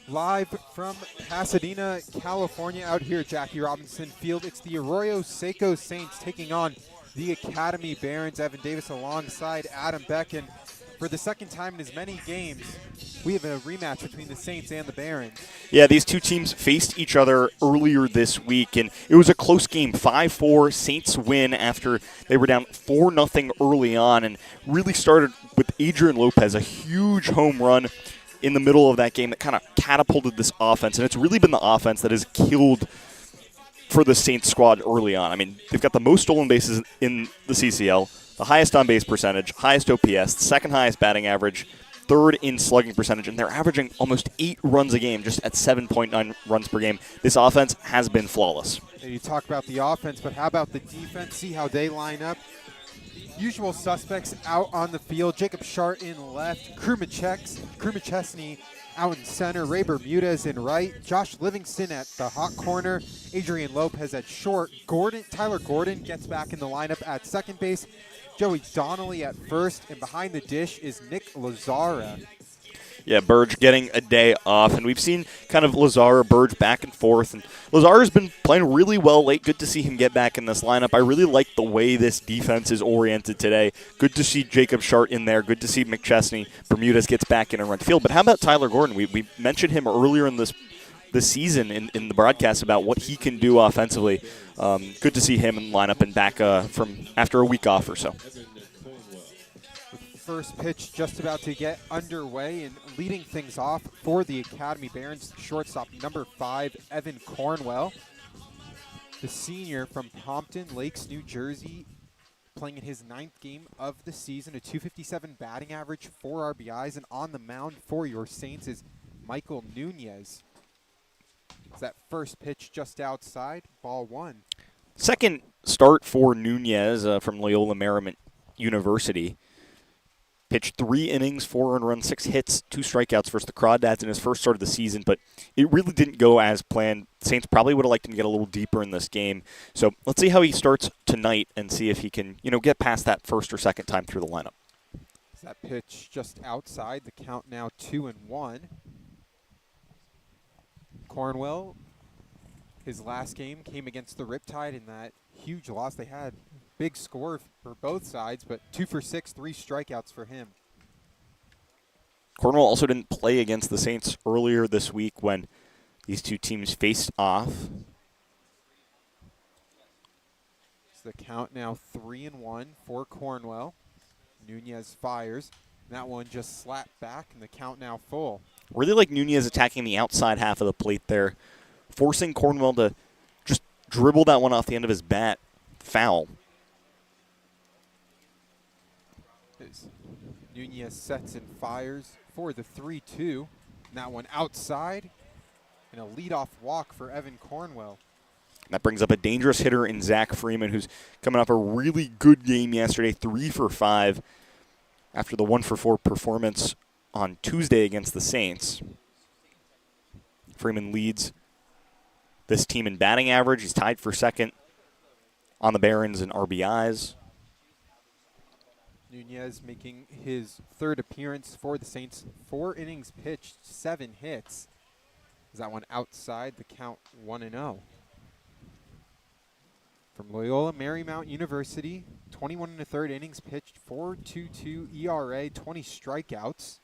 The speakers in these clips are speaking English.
Live from Pasadena, California, out here at Jackie Robinson Field. It's the Arroyo Seco Saints taking on the Academy Barons. Evan Davis alongside Adam Beck. And for the second time in as many games, we have a rematch between the Saints and the Barons. Yeah, these two teams faced each other earlier this week, and it was a close game. 5-4, Saints win after they were down 4-0 early on, and really started with Adrian Lopez, a huge home run in the middle of that game that kind of catapulted this offense. And it's really been the offense that has killed for the Saints squad early on. I mean, they've got the most stolen bases in the CCL, the highest on-base percentage, highest OPS, second highest batting average, third in slugging percentage, and they're averaging almost 8 runs a game, just at 7.9 runs per game. This offense has been flawless. You talk about the offense, but how about the defense? See how they line up. Usual suspects out on the field. Jacob Shart in left. Crew McChesney out in center. Ray Bermudez in right. Josh Livingston at the hot corner. Adrian Lopez at short. Tyler Gordon gets back in the lineup at second base. Joey Donnelly at first. And behind the dish is Nick Lazara. Yeah, Burge getting a day off, and we've seen kind of Lazara, Burge back and forth, and Lazara's been playing really well late. Good to see him get back in this lineup. I really like the way this defense is oriented today. Good to see Jacob Shart in there. Good to see McChesney. Bermudez gets back in and run field. But how about Tyler Gordon? We mentioned him earlier in this season in the broadcast about what he can do offensively. Good to see him in the lineup and back from after a week off or so. First pitch just about to get underway, and leading things off for the Academy Barons, shortstop number 5, Evan Cornwell, the senior from Pompton Lakes, New Jersey, playing in his 9th game of the season, a .257 batting average, 4 RBIs, and on the mound for your Saints is Michael Nunez. It's that first pitch just outside, ball 1. Second start for Nunez from Loyola Marymount University. Pitched 3 innings, 4 earned runs, 6 hits, 2 strikeouts versus the Crawdads in his first start of the season, but it really didn't go as planned. Saints probably would have liked him to get a little deeper in this game. So let's see how he starts tonight and see if he can, get past that first or second time through the lineup. That pitch just outside, the count now 2-1. Cornwell, his last game came against the Riptide in that huge loss they had. Big score for both sides, but 2 for 6, 3 strikeouts for him. Cornwell also didn't play against the Saints earlier this week when these two teams faced off. So the count now 3-1 for Cornwell. Nunez fires. That one just slapped back, and the count now full. Really like Nunez attacking the outside half of the plate there, forcing Cornwell to just dribble that one off the end of his bat. Foul. Nunez sets and fires for the 3-2. And that one outside, and a leadoff walk for Evan Cornwell. That brings up a dangerous hitter in Zach Freeman, who's coming off a really good game yesterday, 3 for 5, after the 1 for 4 performance on Tuesday against the Saints. Freeman leads this team in batting average. He's tied for second on the Barons in RBIs. Nunez making his 3rd appearance for the Saints. 4 innings pitched, 7 hits. Is that one outside, the count 1-0. From Loyola Marymount University, 21 1/3 innings pitched, 4.22 ERA, 20 strikeouts.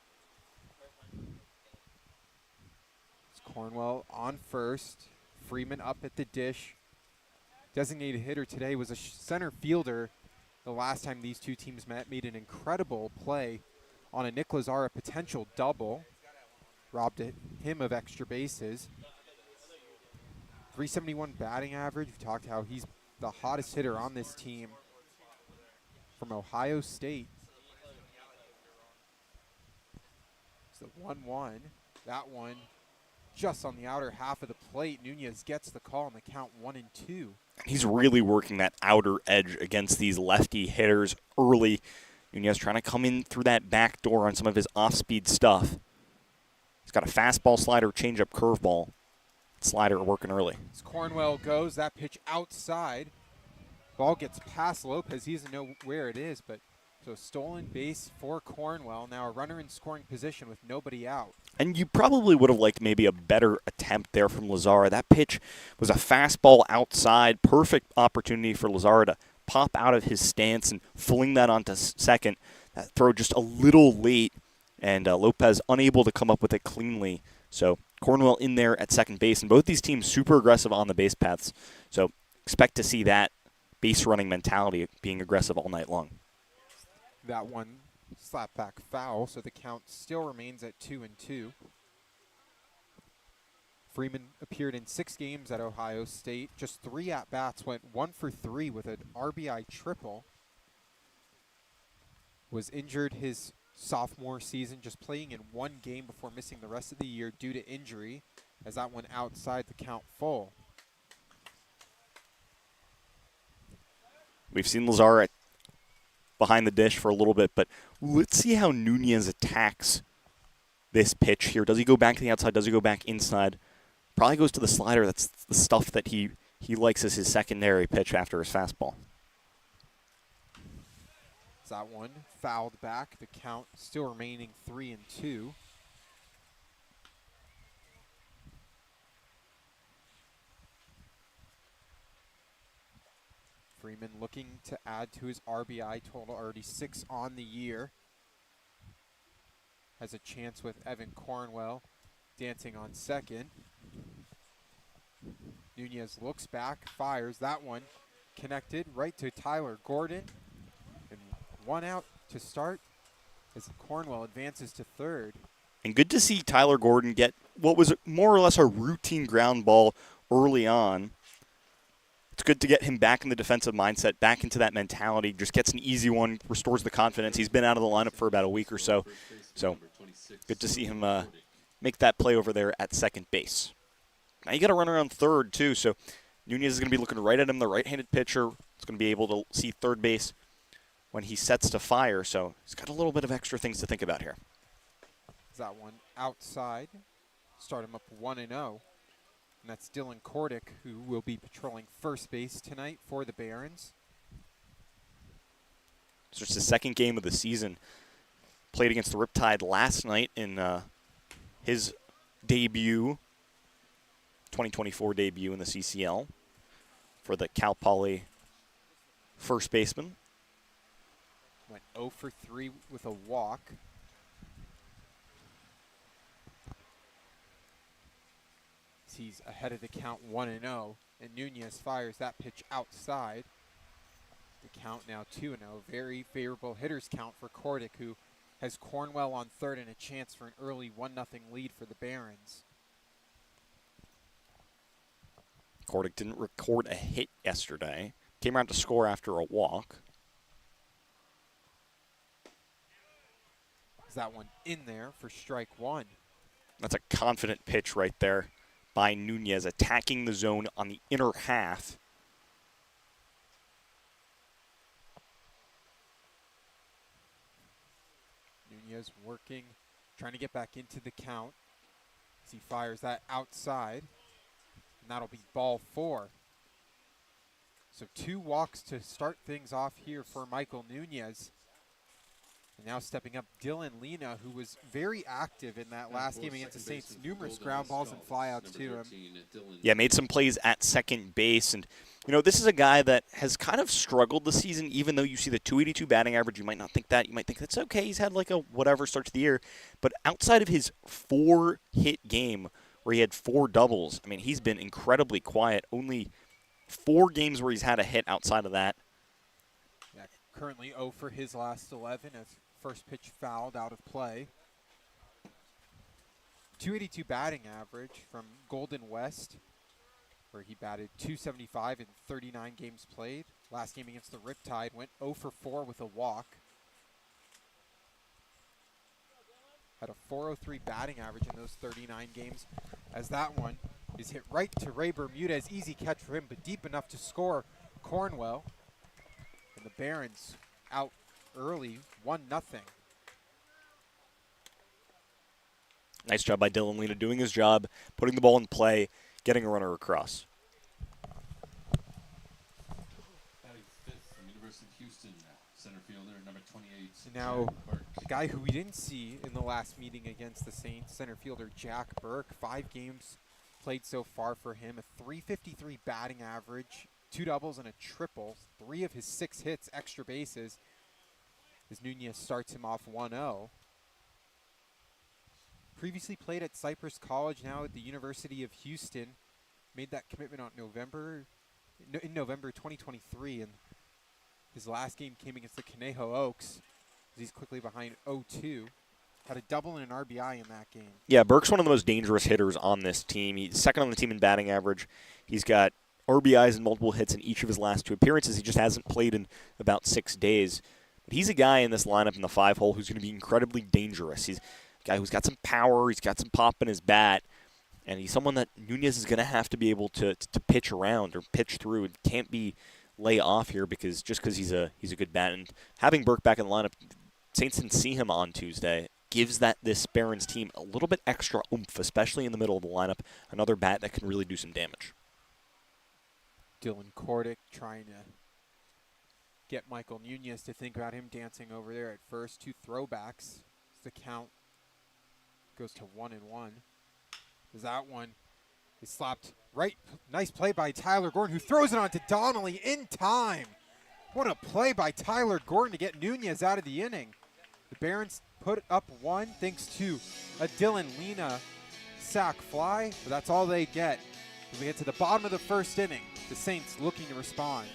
It's Cornwell on first. Freeman up at the dish. Designated hitter today was a center fielder. The last time these two teams met, made an incredible play on a Nick Lazara potential double. Robbed him of extra bases. 371 batting average. We talked how he's the hottest hitter on this team from Ohio State. So 1-1. That one just on the outer half of the plate. Nunez gets the call on the count 1-2. He's really working that outer edge against these lefty hitters early. Nunez trying to come in through that back door on some of his off-speed stuff. He's got a fastball, slider, changeup, curveball. Slider working early. As Cornwell goes, that pitch outside. Ball gets past Lopez. He doesn't know where it is, but So stolen base for Cornwell. Now a runner in scoring position with nobody out. And you probably would have liked maybe a better attempt there from Lazara. That pitch was a fastball outside. Perfect opportunity for Lazara to pop out of his stance and fling that onto second. That throw just a little late, and Lopez unable to come up with it cleanly. So Cornwell in there at second base, and both these teams super aggressive on the base paths. So expect to see that base running mentality being aggressive all night long. That one slap back foul, so the count still remains at 2-2. Freeman appeared in 6 games at Ohio State. Just 3 at-bats, went 1 for 3 with an RBI triple. Was injured his sophomore season, just playing in 1 game before missing the rest of the year due to injury, as that went outside the count full. We've seen Lazara behind the dish for a little bit, but let's see how Nunez attacks this pitch here. Does he go back to the outside? Does he go back inside? Probably goes to the slider. That's the stuff that he likes as his secondary pitch after his fastball. That one fouled back. The count still remaining 3-2. Freeman looking to add to his RBI total, already 6 on the year. Has a chance with Evan Cornwell dancing on second. Nunez looks back, fires. That one connected right to Tyler Gordon. And 1 out to start as Cornwell advances to third. And good to see Tyler Gordon get what was more or less a routine ground ball early on. It's good to get him back in the defensive mindset, back into that mentality, just gets an easy one, restores the confidence. He's been out of the lineup for about a week or so. So good to see him make that play over there at second base. Now you got a runner on third, too. So Nunez is going to be looking right at him, the right-handed pitcher. He's going to be able to see third base when he sets to fire. So he's got a little bit of extra things to think about here. That one outside. Start him up 1-0. And that's Dylan Kordick, who will be patrolling first base tonight for the Barons. So it's the second game of the season. Played against the Riptide last night in his debut, 2024 debut in the CCL for the Cal Poly first baseman. Went 0 for 3 with a walk. He's ahead of the count 1-0, and Nunez fires that pitch outside. The count now 2-0. Very favorable hitters count for Kordick, who has Cornwell on third and a chance for an early 1-0 lead for the Barons. Kordick didn't record a hit yesterday. Came around to score after a walk. Is that one in there for strike 1? That's a confident pitch right there by Nunez, attacking the zone on the inner half. Nunez working, trying to get back into the count as he fires that outside, and that'll be ball 4. So 2 walks to start things off here for Michael Nunez. And now stepping up Dylan Lena, who was very active in that last game against the Saints. Numerous ground balls and flyouts to him. Yeah, made some plays at second base. And, you know, this is a guy that has kind of struggled this season, even though you see the 282 batting average. You might not think that. You might think that's okay. He's had like a whatever start to the year. But outside of his 4-hit game where he had 4 doubles, I mean, he's been incredibly quiet. Only 4 games where he's had a hit outside of that. Yeah, currently 0 for his last 11 as first pitch fouled out of play. 282 batting average from Golden West, where he batted .275 in 39 games played. Last game against the Riptide went 0 for 4 with a walk. Had a .403 batting average in those 39 games, as that one is hit right to Ray Bermudez. Easy catch for him, but deep enough to score Cornwell. And the Barons out early, 1-0. Nice job by Dylan Lena doing his job, putting the ball in play, getting a runner across. Center fielder, number 28. And now, Burke. the guy who we didn't see in the last meeting against the Saints, center fielder Jack Burke, 5 games played so far for him, a .353 batting average, 2 doubles and a triple, 3 of his 6 hits, extra bases, as Nunez starts him off 1-0. Previously played at Cypress College, now at the University of Houston. Made that commitment in November 2023, and his last game came against the Conejo Oaks. He's quickly behind 0-2. Had a double and an RBI in that game. Yeah, Burke's one of the most dangerous hitters on this team. He's second on the team in batting average. He's got RBIs and multiple hits in each of his last 2 appearances. He just hasn't played in about 6 days. But he's a guy in this lineup in the 5-hole who's going to be incredibly dangerous. He's a guy who's got some power. He's got some pop in his bat. And he's someone that Nunez is going to have to be able to pitch around or pitch through. It can't be lay off here because he's a good bat. And having Burke back in the lineup, Saints didn't see him on Tuesday, gives this Barons team a little bit extra oomph, especially in the middle of the lineup. Another bat that can really do some damage. Dylan Kordick trying to get Michael Nunez to think about him dancing over there at first. 2 throwbacks. The count goes to 1-1. As that one is slapped right. Nice play by Tyler Gordon, who throws it on to Donnelly in time. What a play by Tyler Gordon to get Nunez out of the inning. The Barons put up 1 thanks to a Dylan Lena sac fly, but that's all they get. As we get to the bottom of the first inning, the Saints looking to respond.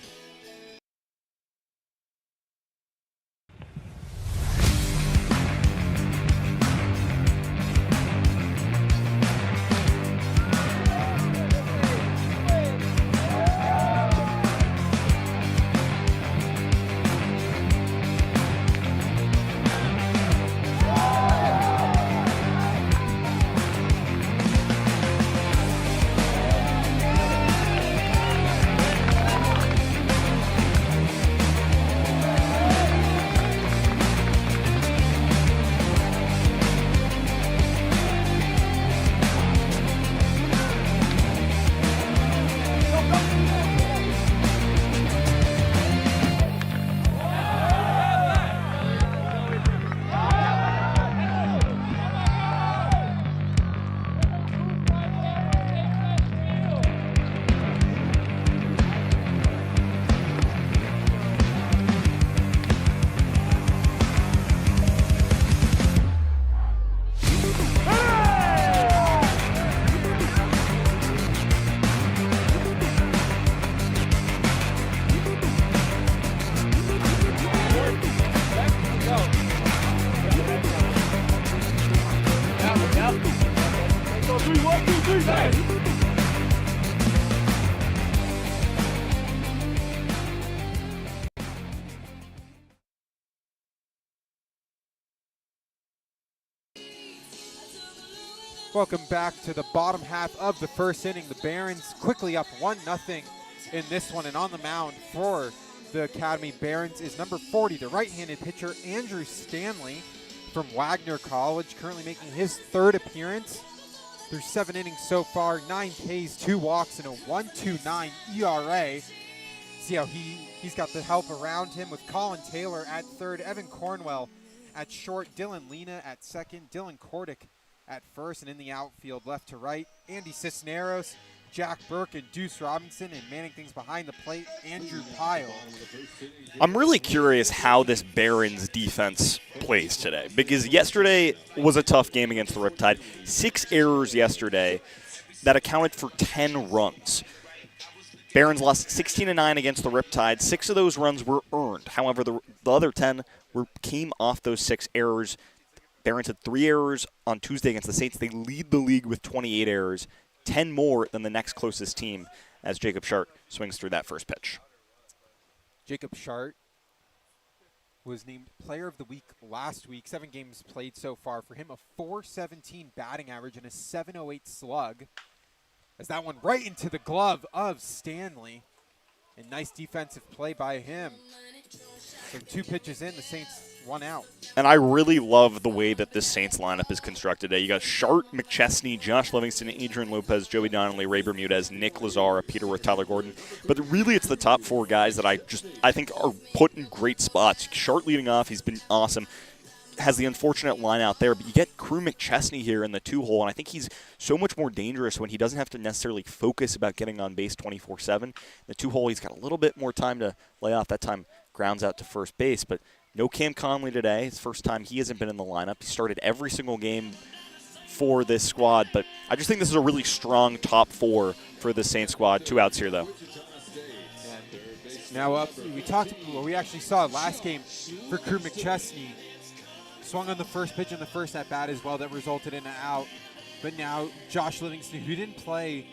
Welcome back to the bottom half of the first inning. The Barons quickly up 1-0 in this one, and on the mound for the Academy Barons is number 40, the right-handed pitcher Andrew Stanley from Wagner College, currently making his 3rd appearance through 7 innings so far, 9 Ks, 2 walks, and a 1.29 ERA. See how he's got the help around him with Colin Taylor at 3rd, Evan Cornwell at short, Dylan Lena at 2nd, Dylan Kordick at 1st, and in the outfield, left to right, Andy Cisneros, Jack Burke, and Deuce Robinson, and manning things behind the plate, Andrew Pyle. I'm really curious how this Barons defense plays today, because yesterday was a tough game against the Riptide. 6 errors yesterday that accounted for 10 runs. Barons lost 16-9 against the Riptide. 6 of those runs were earned. However, the other 10 came off those 6 errors. Barons had 3 errors on Tuesday against the Saints. They lead the league with 28 errors, 10 more than the next closest team as Jacob Shart swings through that first pitch. Jacob Shart was named Player of the Week last week. 7 games played so far. For him, a .417 batting average and a .708 slug. As that one right into the glove of Stanley. And nice defensive play by him. So 2 pitches in, the Saints 1 out. And I really love the way that this Saints lineup is constructed today. You got Shart, McChesney, Josh Livingston, Adrian Lopez, Joey Donnelly, Ray Bermudez, Nick Lazara, Peter Worth, Tyler Gordon. But really it's the top 4 guys that I think are put in great spots. Shart leading off, he's been awesome. Has the unfortunate line out there, but you get Crew McChesney here in the 2-hole, and I think he's so much more dangerous when he doesn't have to necessarily focus about getting on base 24/7. The 2-hole, he's got a little bit more time to lay off. That time grounds out to first base, but no Cam Conley today. It's the first time he hasn't been in the lineup. He started every single game for this squad, but I just think this is a really strong top 4 for the Saints squad. 2 outs here, though. Now up, we actually saw last game for Crew McChesney. Swung on the first pitch in the first at bat as well that resulted in an out. But now Josh Livingston, who didn't play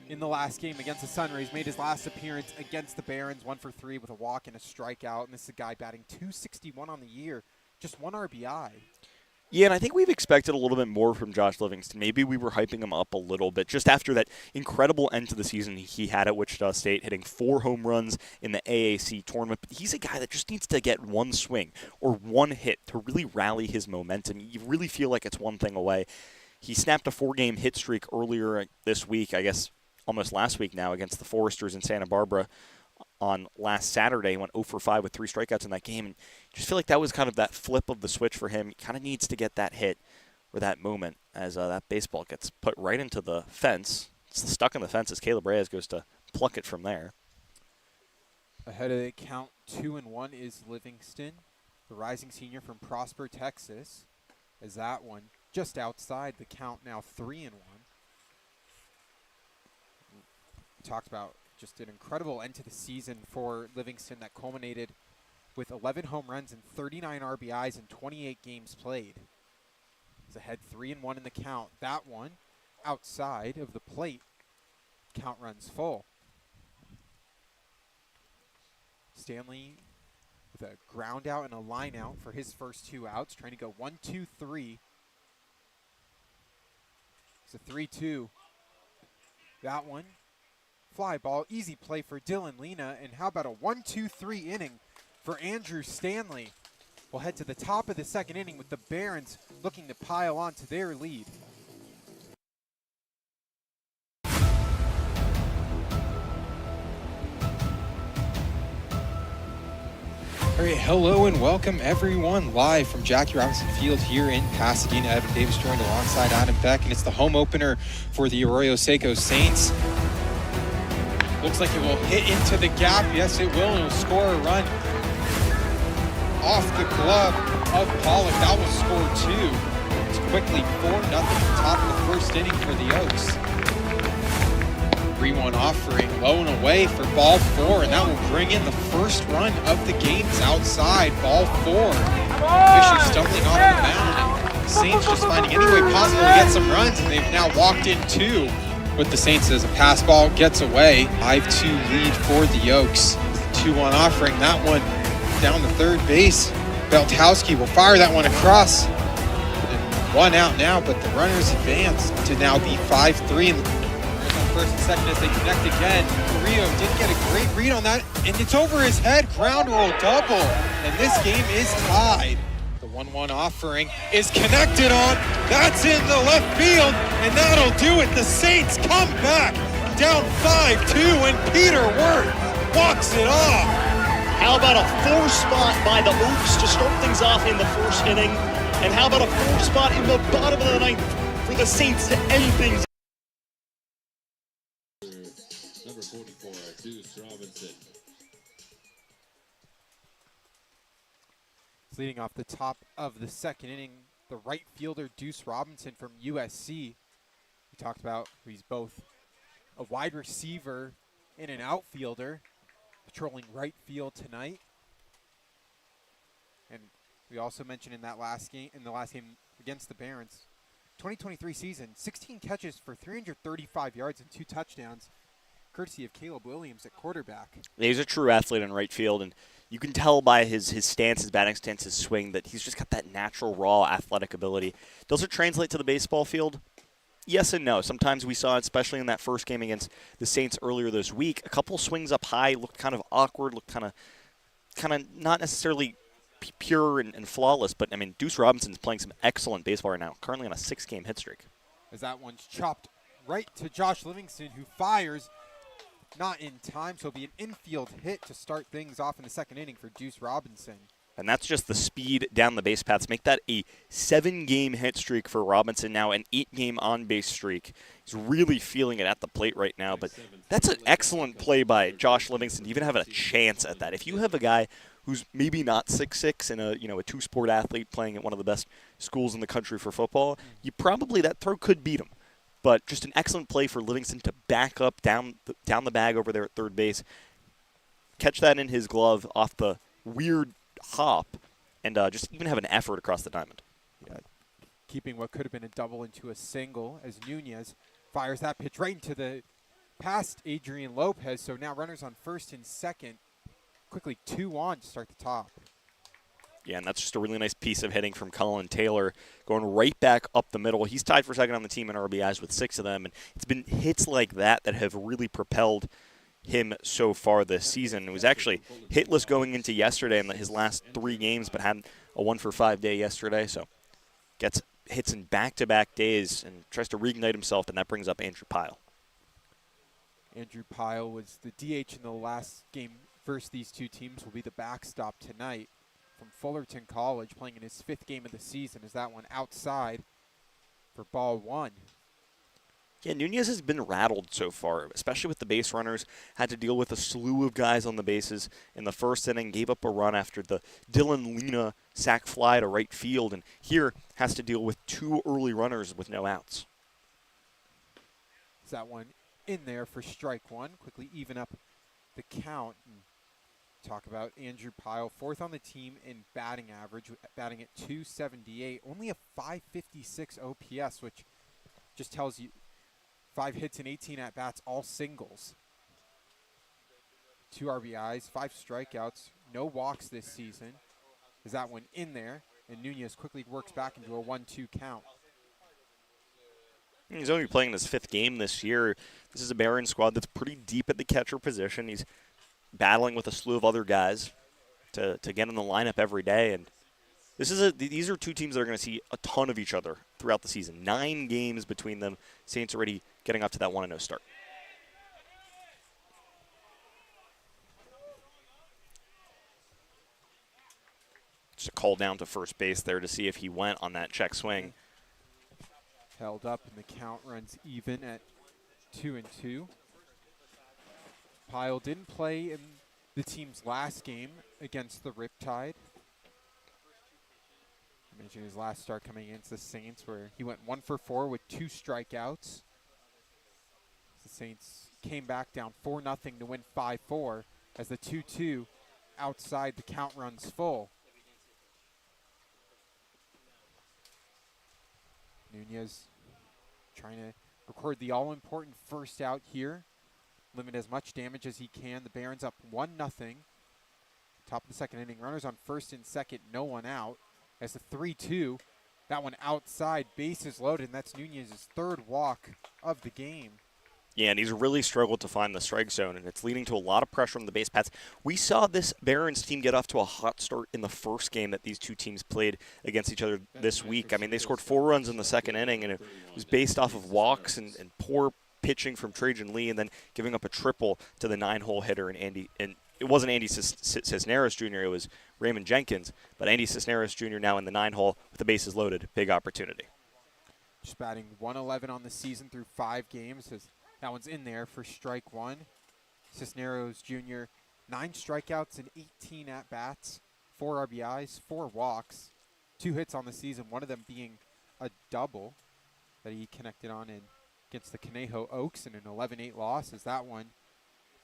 in the last game against the Sunrays, made his last appearance against the Barons, 1 for 3 with a walk and a strikeout. And this is a guy batting .261 on the year, just 1 RBI. Yeah, and I think we've expected a little bit more from Josh Livingston. Maybe we were hyping him up a little bit just after that incredible end to the season he had at Wichita State, hitting 4 home runs in the AAC tournament. But he's a guy that just needs to get 1 swing or 1 hit to really rally his momentum. You really feel like it's 1 thing away. He snapped a 4-game hit streak earlier this week, I guess almost last week now, against the Foresters in Santa Barbara. On last Saturday, he went 0 for 5 with 3 strikeouts in that game. And just feel like that was kind of that flip of the switch for him. He kind of needs to get that hit or that moment as that baseball gets put right into the fence. It's stuck in the fence as Caleb Reyes goes to pluck it from there. Ahead of the count 2-1 is Livingston, the rising senior from Prosper, Texas. As that one just outside the count now 3-1. We talked about just an incredible end to the season for Livingston that culminated with 11 home runs and 39 RBIs in 28 games played. He's ahead 3-1 in the count. That one outside of the plate. Count runs full. Stanley with a ground out and a line out for his first 2 outs, trying to go 1-2-3. It's a 3-2. That one. Fly ball, easy play for Dylan Lena, and how about a 1-2-3 inning for Andrew Stanley? We'll head to the top of the 2nd inning with the Barons looking to pile on to their lead. All right, hello and welcome everyone live from Jackie Robinson Field here in Pasadena. Evan Davis joined alongside Adam Beck, and it's the home opener for the Arroyo Seco Saints. Looks like it will hit into the gap. Yes, it will. It will score a run off the glove of Pollock. That will score 2. It's quickly 4-0 top of the 1st inning for the Oaks. 3-1 offering, low and away for ball 4, and that will bring in the first run of the game. It's outside, ball 4. Fisher stumbling off the mound, and the Saints just finding any way possible to get some runs, and they've now walked in 2. With the Saints as a pass ball gets away. 5-2 lead for the Oaks. 2-1 offering, that one down the 3rd base. Beltowski will fire that one across. And 1 out now, but the runners advance to now be 5-3. On 1st and 2nd as they connect again. Carrillo did get a great read on that, and it's over his head. Ground rule double, and this game is tied. 1-1 offering is connected on. That's in the left field, and that'll do it. The Saints come back down 5-2, and Peter Worth walks it off. How about a 4 spot by the Oaks to start things off in the 1st inning? And how about a 4 spot in the bottom of the 9th for the Saints to end things? Number 44, Deuce Robinson. Leading off the top of the 2nd inning, the right fielder Deuce Robinson from USC. We talked about he's both a wide receiver and an outfielder, patrolling right field tonight. And we also mentioned in the last game against the Barons, 2023 season, 16 catches for 335 yards and 2 touchdowns, courtesy of Caleb Williams at quarterback. He's a true athlete in right field, and you can tell by his stance, his batting stance, his swing, that he's just got that natural, raw, athletic ability. Does it translate to the baseball field? Yes and no. Sometimes we saw it, especially in that first game against the Saints earlier this week, a couple swings up high, looked kind of awkward, looked kind kind of not necessarily pure and flawless, but I mean, Deuce Robinson's playing some excellent baseball right now, currently on a 6-game hit streak. As that one's chopped right to Josh Livingston, who fires not in time, so it'll be an infield hit to start things off in the second inning for Deuce Robinson. And that's just the speed down the base paths. Make that a 7-game hit streak for Robinson now, an 8-game on-base streak. He's really feeling it at the plate right now, but that's an excellent play by Josh Livingston to even have a chance at that. If you have a guy who's maybe not 6'6" and a two-sport athlete playing at one of the best schools in the country for football, that throw could beat him. But just an excellent play for Livingston to back up down the bag over there at third base, catch that in his glove off the weird hop, and just even have an effort across the diamond. Yeah, keeping what could have been a double into a single as Nunez fires that pitch right into the past Adrian Lopez. So now runners on first and second. Quickly 2-on to start the top. Yeah, and that's just a really nice piece of hitting from Colin Taylor, going right back up the middle. He's tied for second on the team in RBIs with 6 of them, and it's been hits like that have really propelled him so far this season. It was actually hitless going into yesterday in his last 3 games, but had a 1-for-5 day yesterday, so gets hits in back-to-back days and tries to reignite himself, and that brings up Andrew Pyle. Andrew Pyle was the DH in the last game versus these two teams. Will be the backstop tonight from Fullerton College, playing in his 5th game of the season. Is that one outside for ball 1. Yeah, Nunez has been rattled so far, especially with the base runners. Had to deal with a slew of guys on the bases in the first inning, gave up a run after the Dylan Lena sac fly to right field, and here has to deal with 2 early runners with no outs. Is that one in there for strike 1? Quickly even up the count. And talk about Andrew Pyle, 4th on the team in batting average, batting at .278, only a .556 OPS, which just tells you 5 hits and 18 at-bats, all singles. 2 RBIs, 5 strikeouts, no walks this season. Is that one in there? And Nunez quickly works back into a 1-2 count. He's only playing his 5th game this year. This is a Barron squad that's pretty deep at the catcher position. He's battling with a slew of other guys to get in the lineup every day, and these are 2 teams that are going to see a ton of each other throughout the season. 9 games between them. Saints already getting up to that 1-0 start. Just a call down to first base there to see if he went on that check swing. Held up, and the count runs even at 2-2. Pyle didn't play in the team's last game against the Riptide. I mentioned his last start coming against the Saints, where he went 1-for-4 with 2 strikeouts. The Saints came back down 4-0 to win 5-4 as the 2-2 outside the count runs full. Nunez trying to record the all-important first out here. Limit as much damage as he can. The Barons up 1-0. Top of the second inning. Runners on first and second. No one out. As the 3-2. That one outside. Bases loaded. And that's Nunez's 3rd walk of the game. Yeah, and he's really struggled to find the strike zone, and it's leading to a lot of pressure on the base paths. We saw this Barons team get off to a hot start in the first game that these 2 teams played against each other this week. I mean, they scored 4 runs in the second inning, and it was based off of walks and poor pitching from Trajan Lee, and then giving up a triple to the 9-hole hitter, and it wasn't Andy Cisneros Jr., it was Raymond Jenkins, but Andy Cisneros Jr. now in the 9-hole with the bases loaded. Big opportunity. Just batting 111 on the season through 5 games. That one's in there for strike 1. Cisneros Jr., 9 strikeouts and 18 at-bats, 4 RBIs, 4 walks, 2 hits on the season, one of them being a double that he connected on against the Conejo Oaks in an 11-8 loss, as that one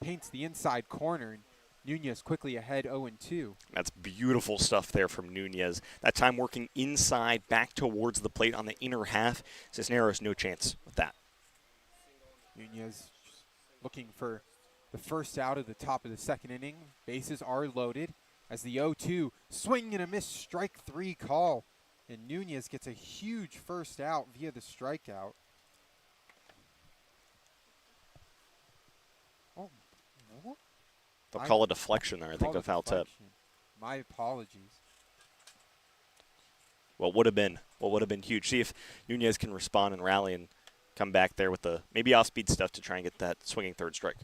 paints the inside corner, and Nunez quickly ahead 0-2. That's beautiful stuff there from Nunez. That time working inside, back towards the plate on the inner half. Cisneros, no chance with that. Nunez looking for the first out of the top of the second inning. Bases are loaded as the 0-2 swing and a miss, strike 3 call. And Nunez gets a huge first out via the strikeout. Oh, what? They'll call a deflection there, I think, a foul tip. My apologies. What would have been huge. See if Nunez can respond and rally and come back there with the maybe off-speed stuff to try and get that swinging third strike.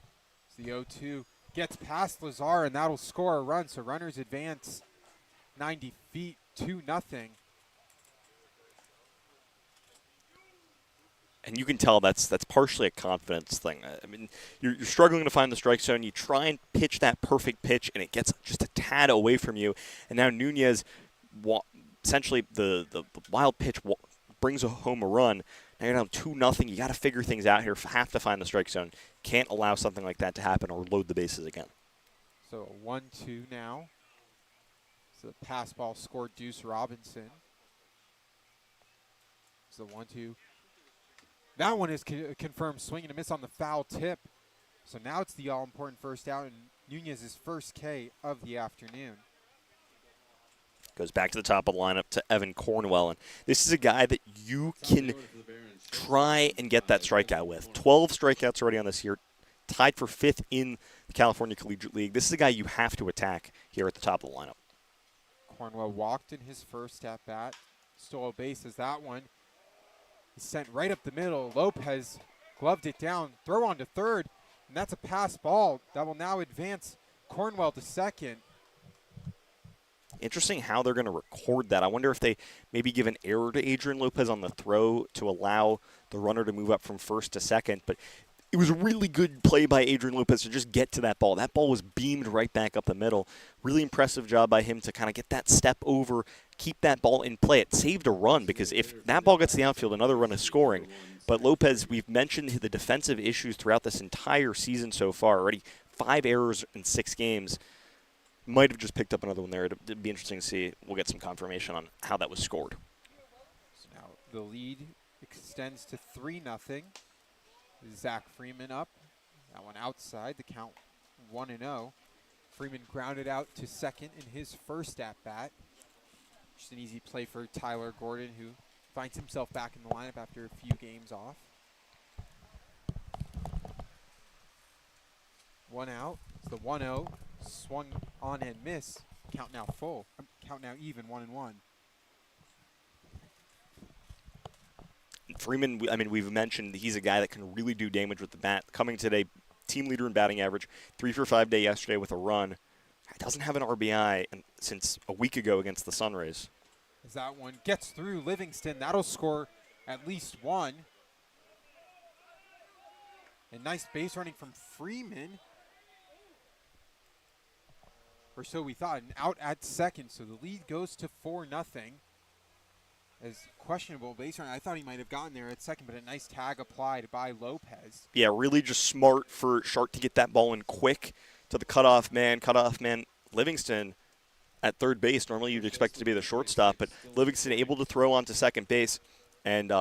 The 0-2 gets past Lazar, and that'll score a run. So runners advance 90 feet, 2-0. And you can tell that's partially a confidence thing. I mean, you're struggling to find the strike zone. You try and pitch that perfect pitch, and it gets just a tad away from you. And now Nunez, essentially the wild pitch brings home a run. Now you're down 2-0. You got to figure things out here. Have to find the strike zone. Can't allow something like that to happen or load the bases again. So a 1-2 now. So the pass ball scored Deuce Robinson. So 1-2. That one is confirmed swing and a miss on the foul tip. So now it's the all-important first out and Nunez's first K of the afternoon. Goes back to the top of the lineup to Evan Cornwell. And this is a guy that you can try and get that strikeout with. 12 strikeouts already on this year, tied for 5th in the California Collegiate League. This is a guy you have to attack here at the top of the lineup. Cornwell walked in his first at-bat. Stole a base as that one. He's sent right up the middle. Lopez gloved it down. Throw on to third. And that's a pass ball that will now advance Cornwell to second. Interesting how they're going to record that. I wonder if they maybe give an error to Adrian Lopez on the throw to allow the runner to move up from first to second. But it was a really good play by Adrian Lopez to just get to that ball. That ball was beamed right back up the middle. Really impressive job by him to kind of get that step over, keep that ball in play. It saved a run because if that ball gets to the outfield, another run is scoring. But Lopez, we've mentioned the defensive issues throughout this entire season so far. Already 5 errors in 6 games. Might have just picked up another one there. It'd be interesting to see. We'll get some confirmation on how that was scored. So now the lead extends to 3-0. Zach Freeman up. That one outside. The count 1-0. Freeman grounded out to second in his first at-bat. Just an easy play for Tyler Gordon, who finds himself back in the lineup after a few games off. 1 out. It's the 1-0. Swung on and miss. Count now full. Count now even, 1-1. Freeman, I mean, we've mentioned he's a guy that can really do damage with the bat. Coming today, team leader in batting average, 3 for 5 day yesterday with a run. Doesn't have an RBI since a week ago against the Sunrays. As that one gets through Livingston, that'll score at least one. And nice base running from Freeman. Or so we thought, and out at second, so the lead goes to 4-0. As questionable base running, I thought he might have gotten there at second, but a nice tag applied by Lopez. Yeah, really just smart for Shark to get that ball in quick to the cutoff man. Livingston at third base. Normally you'd expect it to be the shortstop, but Livingston able to throw onto second base and,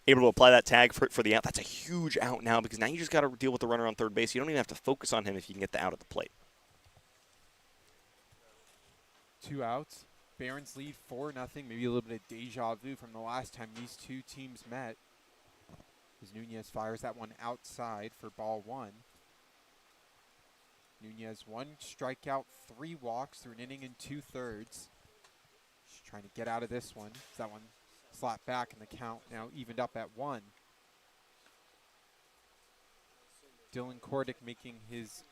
able to apply that tag for the out. That's a huge out now because now you just got to deal with the runner on third base. You don't even have to focus on him if you can get the out at the plate. 2 outs. Barons lead 4-0. Maybe a little bit of deja vu from the last time these two teams met. As Nunez fires that one outside for ball 1. Nunez 1 strikeout, 3 walks through an inning and 2/3. Just trying to get out of this one. That one slapped back and the count now evened up at 1. Dylan Kordick making his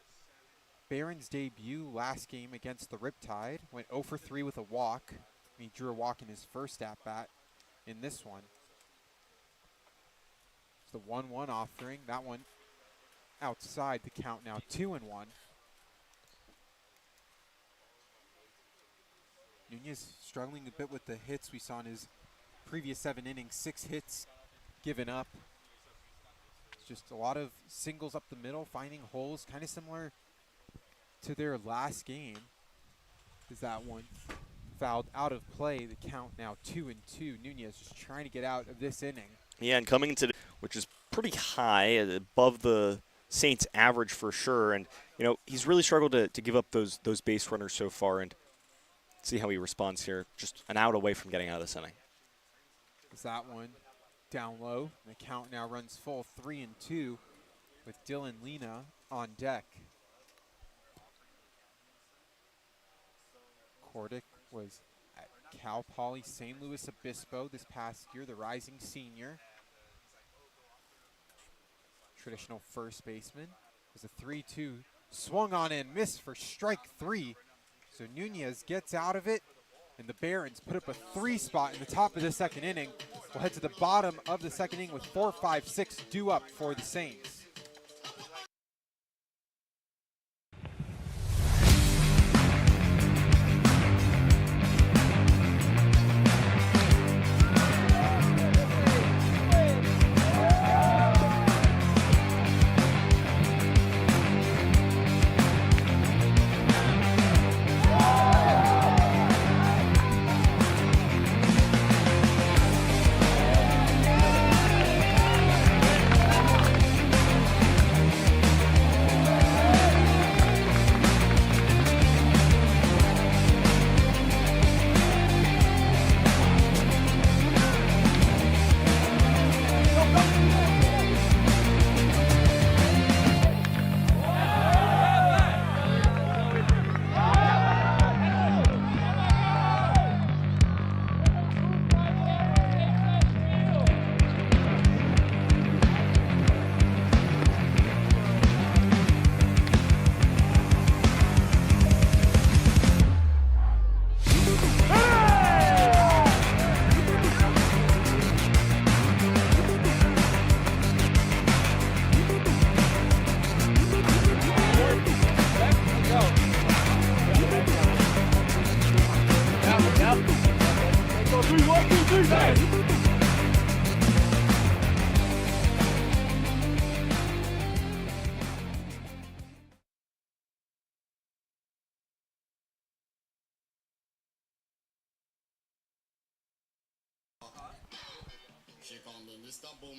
Barons debut last game against the Riptide. Went 0 for 3 with a walk. He drew a walk in his first at-bat in this one. It's the 1-1 offering. That one outside. The count now 2-1. Nunez struggling a bit with the hits we saw in his previous 7 innings. 6 hits given up. It's just a lot of singles up the middle, finding holes, kind of similar to their last game. Is that one fouled out of play? The count now 2-2. Nunez just trying to get out of this inning. Yeah, and coming into which is pretty high, above the Saints' average for sure. And he's really struggled to give up those base runners so far. And see how he responds here. Just an out away from getting out of this inning. Is that one down low? The count now runs full, 3-2, with Dylan Lena on deck. Cordic was at Cal Poly St. Louis Obispo this past year, the rising senior. Traditional first baseman. It was a 3-2. Swung on and missed for strike 3. So Nunez gets out of it, and the Barons put up a 3 spot in the top of the second inning. We'll head to the bottom of the second inning with 4, 5, 6 due up for the Saints.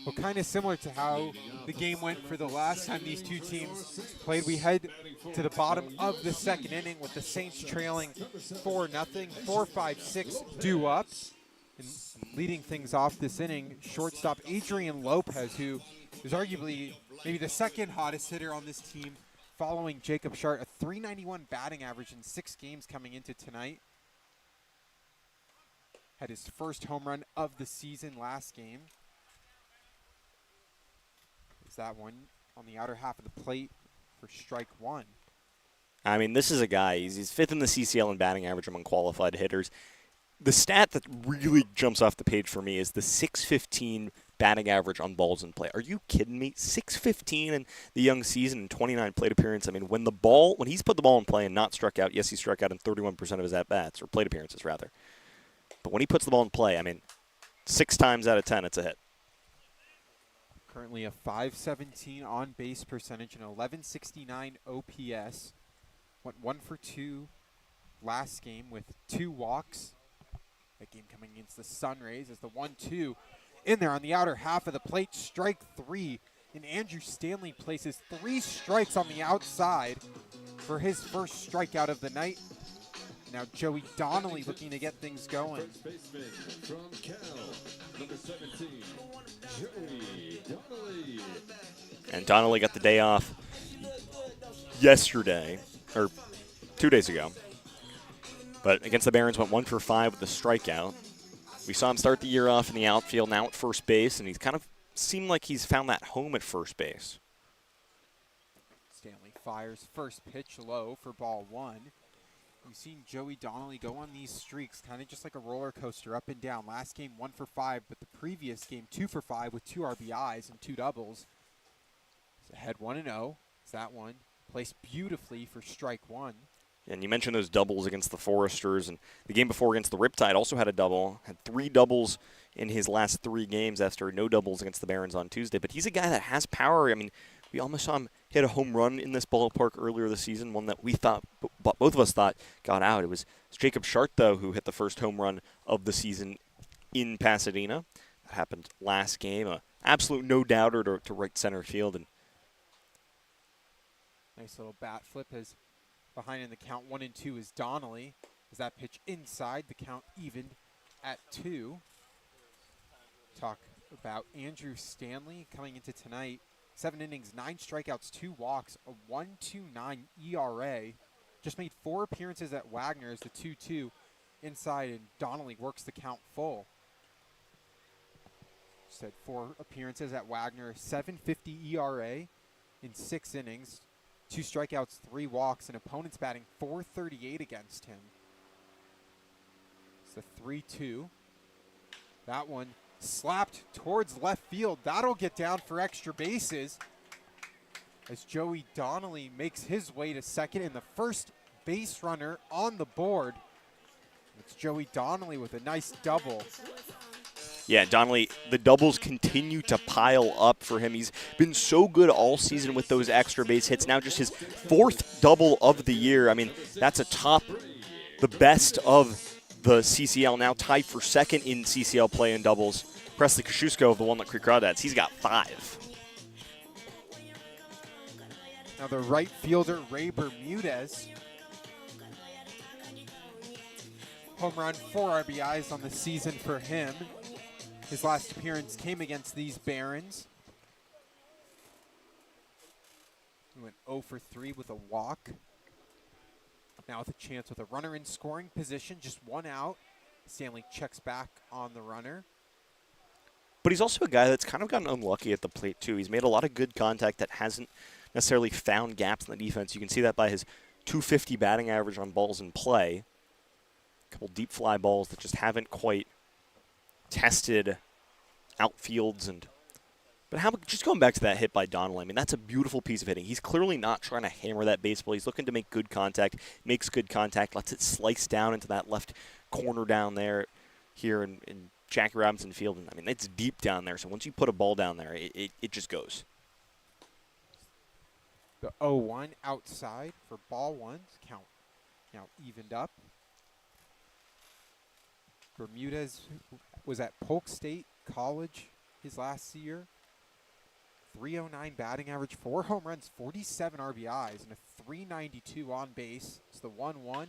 Well, kind of similar to how the game went for the last time these two teams played. We head to the bottom of the second inning with the Saints trailing 4-0, 4, 5, 6 due up. And leading things off this inning, shortstop Adrian Lopez, who is arguably maybe the second hottest hitter on this team, following Jacob Shart, a .391 batting average in 6 games coming into tonight. Had his first home run of the season last game. That one on the outer half of the plate for strike 1. I mean, this is a guy, he's fifth in the CCL in batting average among qualified hitters. The stat that really jumps off the page for me is the .615 batting average on balls in play. Are you kidding me? .615 in the young season and 29 plate appearances. I mean, when he's put the ball in play and not struck out, yes, he struck out in 31% of his at-bats, or plate appearances rather. But when he puts the ball in play, I mean, 6 times out of 10, it's a hit. Currently a .517 on base percentage and 1169 OPS. Went 1 for 2 last game with 2 walks. That game coming against the Sunrays as the 1-2 in there on the outer half of the plate. Strike 3. And Andrew Stanley places 3 strikes on the outside for his first strikeout of the night. Now Joey Donnelly looking to get things going. First baseman from Cal, number 17, Joey Donnelly. And Donnelly got the day off yesterday, or 2 days ago. But against the Barons, went 1 for 5 with a strikeout. We saw him start the year off in the outfield, now at first base, and he's kind of seemed like he's found that home at first base. Stanley fires first pitch low for ball 1. We've seen Joey Donnelly go on these streaks, kind of just like a roller coaster, up and down. Last game, 1 for 5, but the previous game, 2 for 5 with 2 RBIs and 2 doubles. So ahead 1-0. It's that one placed beautifully for strike 1. And you mentioned those doubles against the Foresters, and the game before against the Riptide also had a double. Had 3 doubles in his last 3 games after no doubles against the Barons on Tuesday. But he's a guy that has power. I mean, we almost saw him hit a home run in this ballpark earlier this season, one that we thought, both of us thought, got out. It was Jacob Shart, though, who hit the first home run of the season in Pasadena. That happened last game. An absolute no-doubter to right center field. And nice little bat flip as behind in the count 1-2 is Donnelly. As that pitch inside, the count evened at 2. Talk about Andrew Stanley coming into tonight. 7 innings, 9 strikeouts, 2 walks, a 1.29 ERA. just made 4 appearances at Wagner as the 2-2 inside, and Donnelly works the count full. Just had 4 appearances at Wagner, 7.50 ERA in 6 innings, 2 strikeouts, 3 walks, and opponents batting .438 against him. It's a 3-2. That one slapped towards left field. That'll get down for extra bases as Joey Donnelly makes his way to second and the first base runner on the board. It's Joey Donnelly with a nice double. Yeah, Donnelly, the doubles continue to pile up for him. He's been so good all season with those extra base hits. Now just his 4th double of the year. I mean, that's the best of the CCL, now tied for 2nd in CCL play in doubles. Presley Kosciuszko of the Walnut Creek Crawdads, he's got 5. Now the right fielder, Ray Bermudez. Home run, 4 RBIs on the season for him. His last appearance came against these Barons. He went 0 for 3 with a walk. Now with a chance with a runner in scoring position, just 1 out. Stanley checks back on the runner. But he's also a guy that's kind of gotten unlucky at the plate, too. He's made a lot of good contact that hasn't necessarily found gaps in the defense. You can see that by his .250 batting average on balls in play. A couple deep fly balls that just haven't quite tested outfields. But just going back to that hit by Donnelly, I mean, that's a beautiful piece of hitting. He's clearly not trying to hammer that baseball. He's looking to make good contact, makes good contact, lets it slice down into that left corner down there here in Jackie Robinson Field. And I mean, it's deep down there, so once you put a ball down there, it just goes. The 0-1 outside for ball 1. Count now evened up. Bermudez was at Polk State College his last year. 309 batting average, 4 home runs, 47 RBIs, and a 392 on base. It's the 1-1.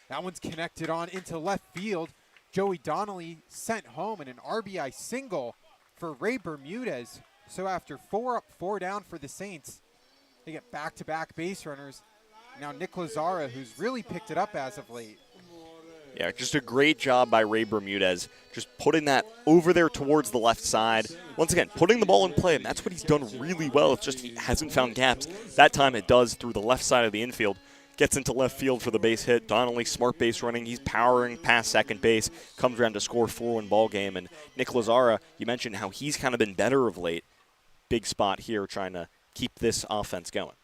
That one's connected on into left field. Joey Donnelly sent home and an RBI single for Ray Bermudez. So after 4 up, 4 down for the Saints, they get back-to-back base runners. Now Nick Lazara, who's really picked it up as of late. Yeah, just a great job by Ray Bermudez, just putting that over there towards the left side. Once again, putting the ball in play, and that's what he's done really well. It's just he hasn't found gaps. That time it does through the left side of the infield. Gets into left field for the base hit. Donnelly, smart base running. He's powering past second base. Comes around to score 4-1 ball game. And Nick Lazara, you mentioned how he's kind of been better of late. Big spot here trying to keep this offense going.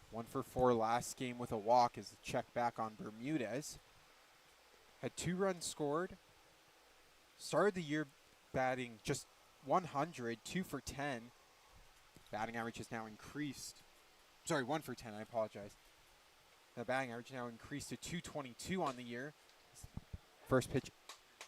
1 for 4 last game with a walk is a check back on Bermudez. Had 2 runs scored. Started the year batting just 100, 2 for 10. Batting average has now increased. Sorry, 1 for 10, I apologize. The batting average now increased to 222 on the year. First pitch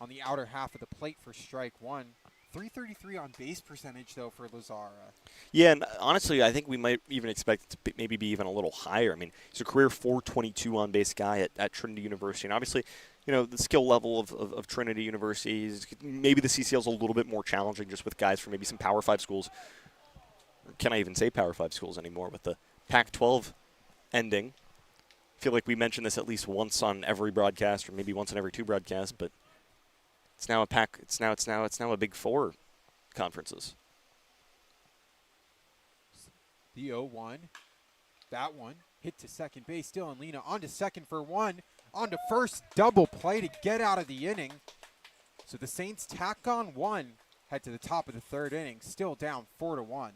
on the outer half of the plate for strike 1. 333 on base percentage, though, for Lazara. Yeah, and honestly, I think we might even expect it to maybe be even a little higher. I mean, he's a career 422 on base guy at Trinity University. And obviously, you know, the skill level of Trinity University is maybe the CCL is a little bit more challenging just with guys from maybe some Power 5 schools. Can I even say Power 5 schools anymore with the Pac-12 ending? I feel like we mentioned this at least once on every broadcast or maybe once on every 2 broadcasts, but it's now a Big 4 conferences. The 0-1. That one hit to second base. Dylan Lena on to second for 1. On to first, double play to get out of the inning. So the Saints tack on 1, head to the top of the 3rd inning, still down 4-1.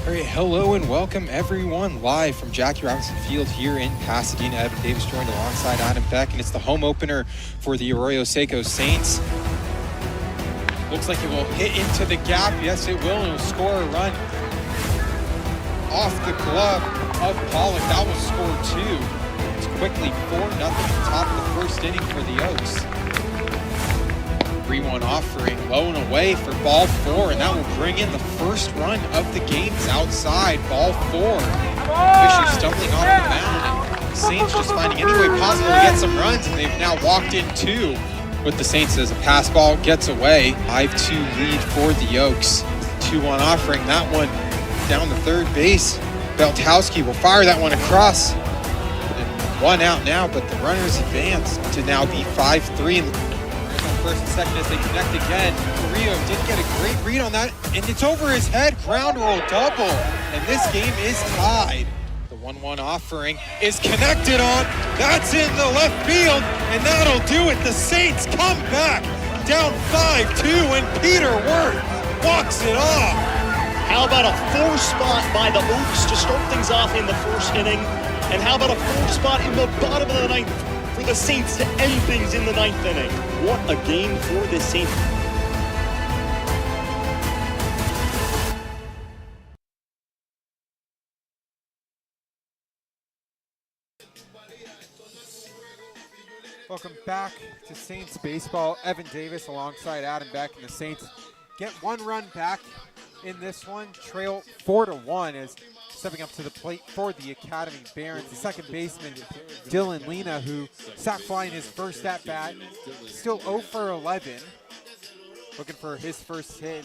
All right, hello and welcome everyone live from Jackie Robinson Field here in Pasadena. Evan Davis joined alongside Adam Beck, and it's the home opener for the Arroyo Seco Saints. Looks like it will hit into the gap. Yes, it will, and it'll score a run off the glove of Pollock. That will score 2. It's quickly 4-0 at the top of the 1st inning for the Oaks. 3-1 offering, low and away for ball 4, and that will bring in the first run of the game. It's outside, ball 4. Fisher stumbling off the mound, and Saints just finding any way possible to get some runs, and they've now walked in 2. with the Saints as a pass ball gets away. 5-2 lead for the Oaks. 2-1 offering, that one down the third base. Beltowski will fire that one across. And 1 out now, but the runners advance to now be 5-3. First and second as they connect again. Rio did get a great read on that, and it's over his head. Ground roll double, and this game is tied. The 1-1 offering is connected on. That's in the left field, and that'll do it. The Saints come back down 5-2, and Peter Wirth walks it off. How about a 4 spot by the Oaks to start things off in the first inning? And how about a 4 spot in the bottom of the ninth for the Saints to end things in the ninth inning? What a game for this Saints. Welcome back to Saints baseball. Evan Davis alongside Adam Beck, and the Saints get 1 run back in this one. Trail 4-1 as stepping up to the plate for the Academy Barons. The second baseman, Dylan Lena, who sack fly in his first at bat, still 0 for 11, looking for his first hit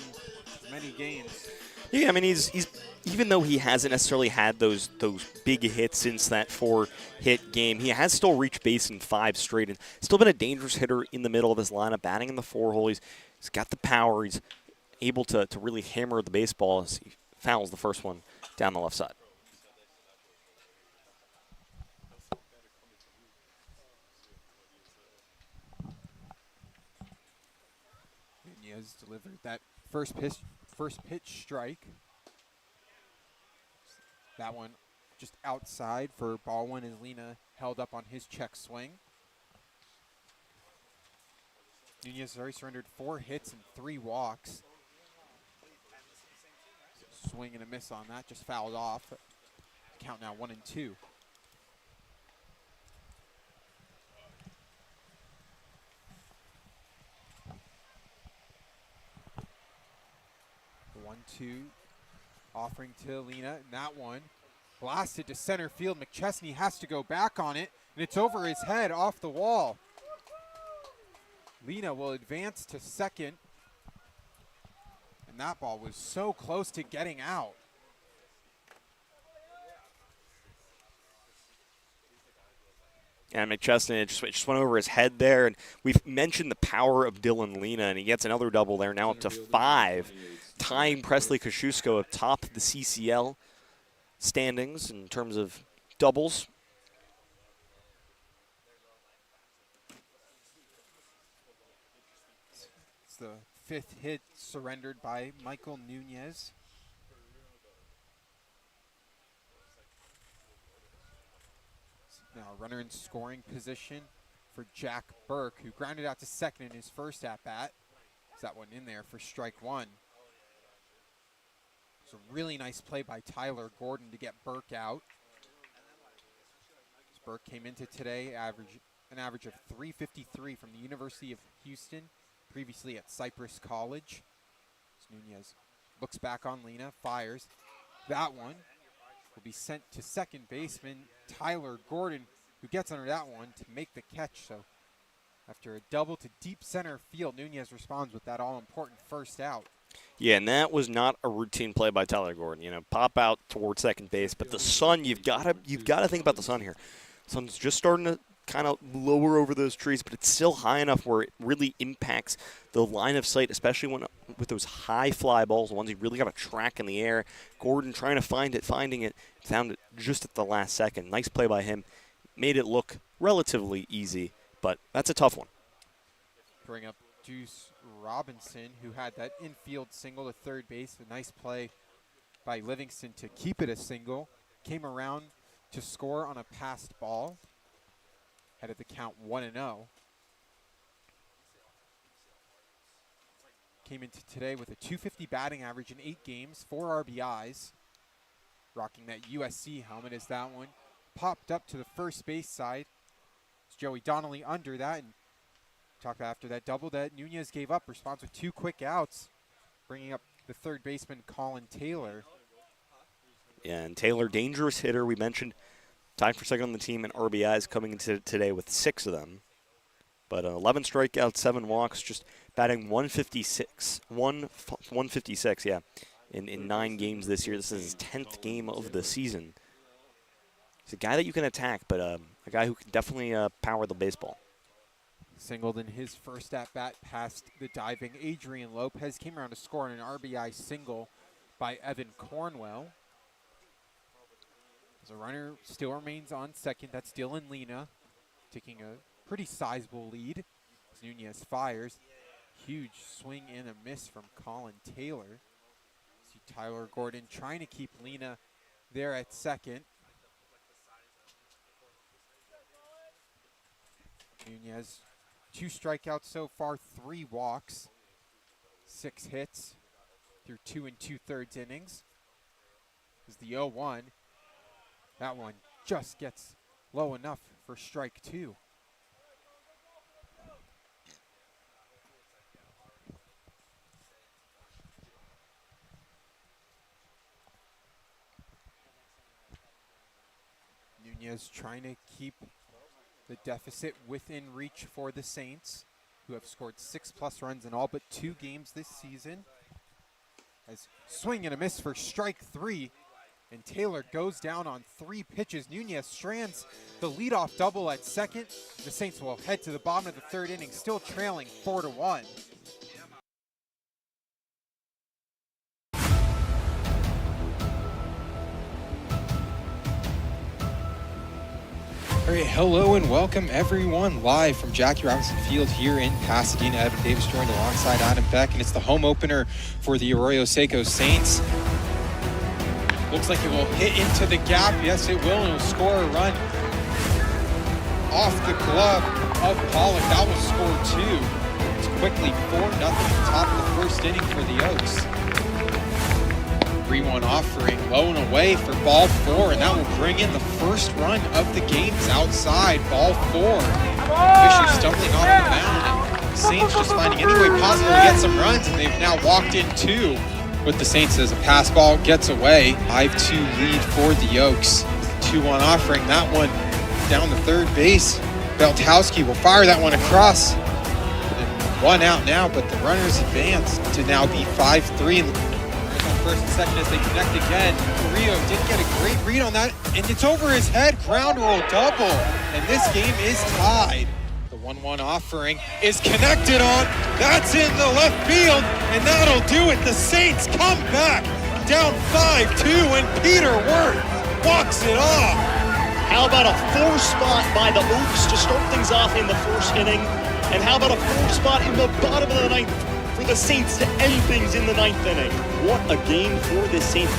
in many games. Yeah, I mean, he's even though he hasn't necessarily had those big hits since that 4-hit game, he has still reached base in 5 straight and still been a dangerous hitter in the middle of his lineup, batting in the 4-hole. He's got the power. He's able to really hammer the baseball as he fouls the first one down the left side. Nunez delivered that first pitch strike. That one just outside for ball 1 as Lena held up on his check swing. Nunez has already surrendered 4 hits and 3 walks. Swing and a miss on that, just fouled off. Count now 1-2. The 1-2 offering to Lena, and that one blasted to center field. McChesney has to go back on it, and it's over his head off the wall. Lena will advance to second. And that ball was so close to getting out. And McChesney just went over his head there. And we've mentioned the power of Dylan Lena, and he gets another double there, now up to 5, tying Presley Kosciuszko atop the CCL standings in terms of doubles. It's the 5th hit surrendered by Michael Nunez. Now runner in scoring position for Jack Burke, who grounded out to second in his first at-bat. That one in there for strike 1. It's a really nice play by Tyler Gordon to get Burke out. Burke came into today an average of .353 from the University of Houston, previously at Cypress College. Nunez looks back on Lena, fires. That one will be sent to second baseman Tyler Gordon, who gets under that one to make the catch. So after a double to deep center field, Nunez responds with that all-important first out. Yeah, and that was not a routine play by Tyler Gordon. You know, pop out towards second base, but the sun, you've got to think about the sun here. Sun's just starting to kind of lower over those trees, but it's still high enough where it really impacts the line of sight, especially when with those high fly balls, the ones you really got to track in the air. Gordon trying to finding it, found it just at the last second. Nice play by him. Made it look relatively easy, but that's a tough one. Bring up Deuce Robinson, who had that infield single to third base. A nice play by Livingston to keep it a single. Came around to score on a passed ball. Headed the count 1-0. Came into today with a .250 batting average in 8 games, 4 RBIs. Rocking that USC helmet as that one popped up to the first base side. It's Joey Donnelly under that, and talk about after that double that Nunez gave up, responds with 2 quick outs, bringing up the third baseman Colin Taylor. Yeah, and Taylor, dangerous hitter. We mentioned tied for second on the team in RBIs coming into today with 6 of them. But 11 strikeouts, 7 walks, just batting 156, 156, yeah, in 9 games this year. This is his 10th game of the season. He's a guy that you can attack, but a guy who can definitely power the baseball. Singled in his first at-bat past the diving Adrian Lopez. Came around to score on an RBI single by Evan Cornwell. The runner still remains on second. That's Dylan Lena taking a pretty sizable lead as Nunez fires. Huge swing and a miss from Colin Taylor. See Tyler Gordon trying to keep Lena there at second. Nunez, 2 strikeouts so far, 3 walks, 6 hits through 2 2/3 innings. This is the 0-1. That one just gets low enough for strike 2. Nunez trying to keep the deficit within reach for the Saints, who have scored 6+ runs in all but 2 games this season. As swing and a miss for strike 3, and Taylor goes down on 3 pitches. Nunez strands the leadoff double at second. The Saints will head to the bottom of the 3rd inning, still trailing 4-1. All right, hello and welcome everyone live from Jackie Robinson Field here in Pasadena. Evan Davis joined alongside Adam Beck, and it's the home opener for the Arroyo Seco Saints. Looks like it will hit into the gap. Yes, it will, and it will score a run off the glove of Pollock. That will score 2. It's quickly 4-0 top of the 1st inning for the Oaks. 3-1 offering, low and away for ball 4, and that will bring in the first run of the games outside, ball 4. Fisher stumbling off the mound, and the Saints just finding any way possible to get some runs, and they've now walked in 2 with the Saints as a pass ball gets away. 5-2 lead for the Oaks. 2-1 offering, that one down the 3rd base. Beltowski will fire that one across. And 1 out now, but the runners advance to now be 5-3. First and second as they connect again. Carrillo did get a great read on that, and it's over his head. Ground roll double, and this game is tied. The 1-1 offering is connected on. That's in the left field, and that'll do it. The Saints come back down 5-2, and Peter Wirth walks it off. How about a 4 spot by the Oaks to start things off in the 1st inning? And how about a 4 spot in the bottom of the 9th for the Saints to end things in the 9th inning? What a game for the Saints.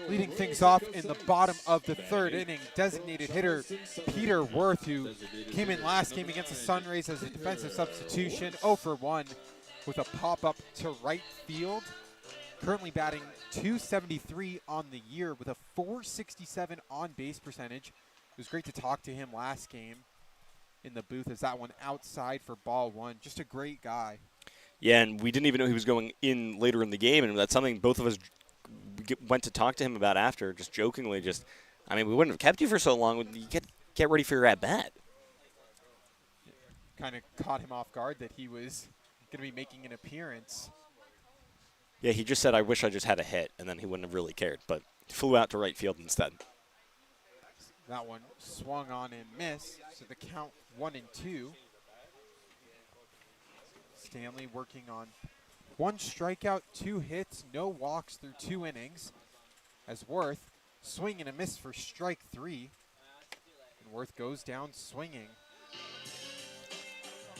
Leading things off in the bottom of the 3rd inning, designated hitter Peter Wirth, who came in last game against the Sunrays as a defensive substitution, 0 for 1 with a pop-up to right field. Currently batting .273 on the year with a .467 on-base percentage. It was great to talk to him last game in the booth as that one outside for ball 1. Just a great guy. Yeah, and we didn't even know he was going in later in the game, and that's something both of us went to talk to him about after, just jokingly. I mean, we wouldn't have kept you for so long. You get ready for your at-bat. Kind of caught him off guard that he was going to be making an appearance. Yeah, he just said, I wish I just had a hit, and then he wouldn't have really cared, but flew out to right field instead. That one swung on and missed, so the count 1-2. Stanley working on 1 strikeout, 2 hits, no walks through 2 innings. As Wirth swing and a miss for strike 3. And Wirth goes down swinging.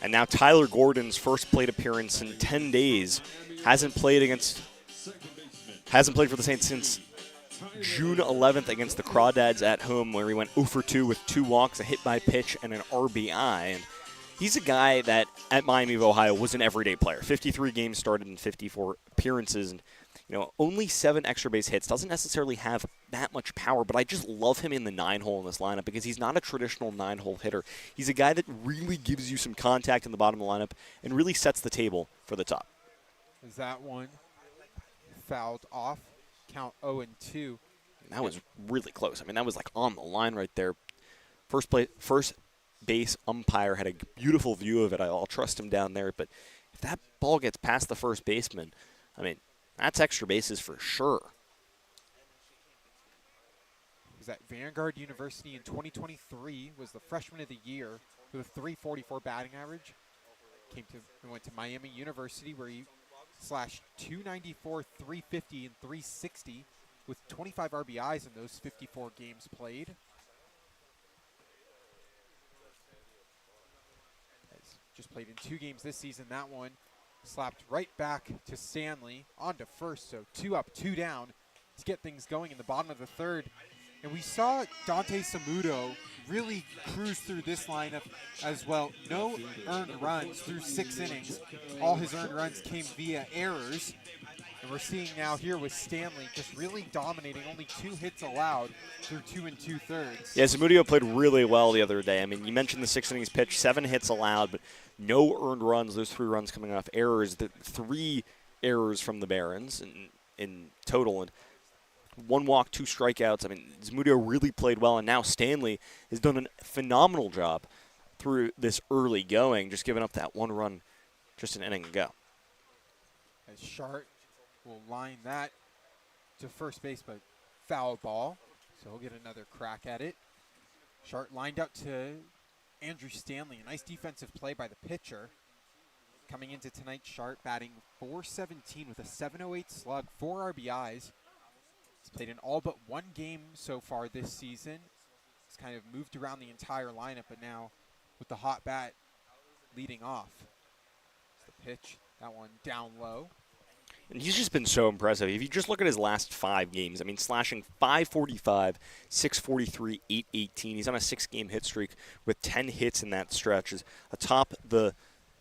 And now Tyler Gordon's first plate appearance in 10 days. Hasn't played for the Saints since June 11th against the Crawdads at home, where he went 0 for 2 with 2 walks, a hit by pitch, and an RBI. And he's a guy that at Miami of Ohio was an everyday player. 53 games started in 54 appearances, and only 7 extra base hits. Doesn't necessarily have that much power, but I just love him in the 9-hole in this lineup because he's not a traditional 9-hole hitter. He's a guy that really gives you some contact in the bottom of the lineup and really sets the table for the top. Is that one fouled off. Count 0-2. That was really close. I mean, that was like on the line right there. First base umpire had a beautiful view of it. I'll trust him down there. But if that ball gets past the first baseman, I mean, that's extra bases for sure. He was at Vanguard University in 2023, was the freshman of the year with a .344 batting average. Went to Miami University where he slashed .294, .350, and .360 with 25 RBIs in those 54 games played. Has just played in 2 games this season. That one slapped right back to Stanley onto first, so 2 up, 2 down to get things going in the bottom of the third. And we saw Dante Samuto really cruise through this lineup as well. No earned runs through 6 innings. All his earned runs came via errors. And we're seeing now here with Stanley just really dominating, only 2 hits allowed through 2 2/3. Yeah, Zamudio played really well the other day. I mean, you mentioned the 6 innings pitch, 7 hits allowed, but no earned runs. Those 3 runs coming off errors. 3 errors from the Barons in total, and 1 walk, 2 strikeouts. I mean, Zamudio really played well, and now Stanley has done a phenomenal job through this early going, just giving up that 1 run just an inning ago. As Shart will line that to first base, but foul ball, so he'll get another crack at it. Shart lined out to Andrew Stanley. A nice defensive play by the pitcher. Coming into tonight, Shart batting .417 with a .708 slug, 4 RBIs. He's played in all but 1 game so far this season. He's kind of moved around the entire lineup, but now with the hot bat leading off. It's the pitch, that one down low. And he's just been so impressive. If you just look at his last 5 games, I mean, slashing .545, .643, .818. He's on a 6-game hit streak with 10 hits in that stretch. Is atop the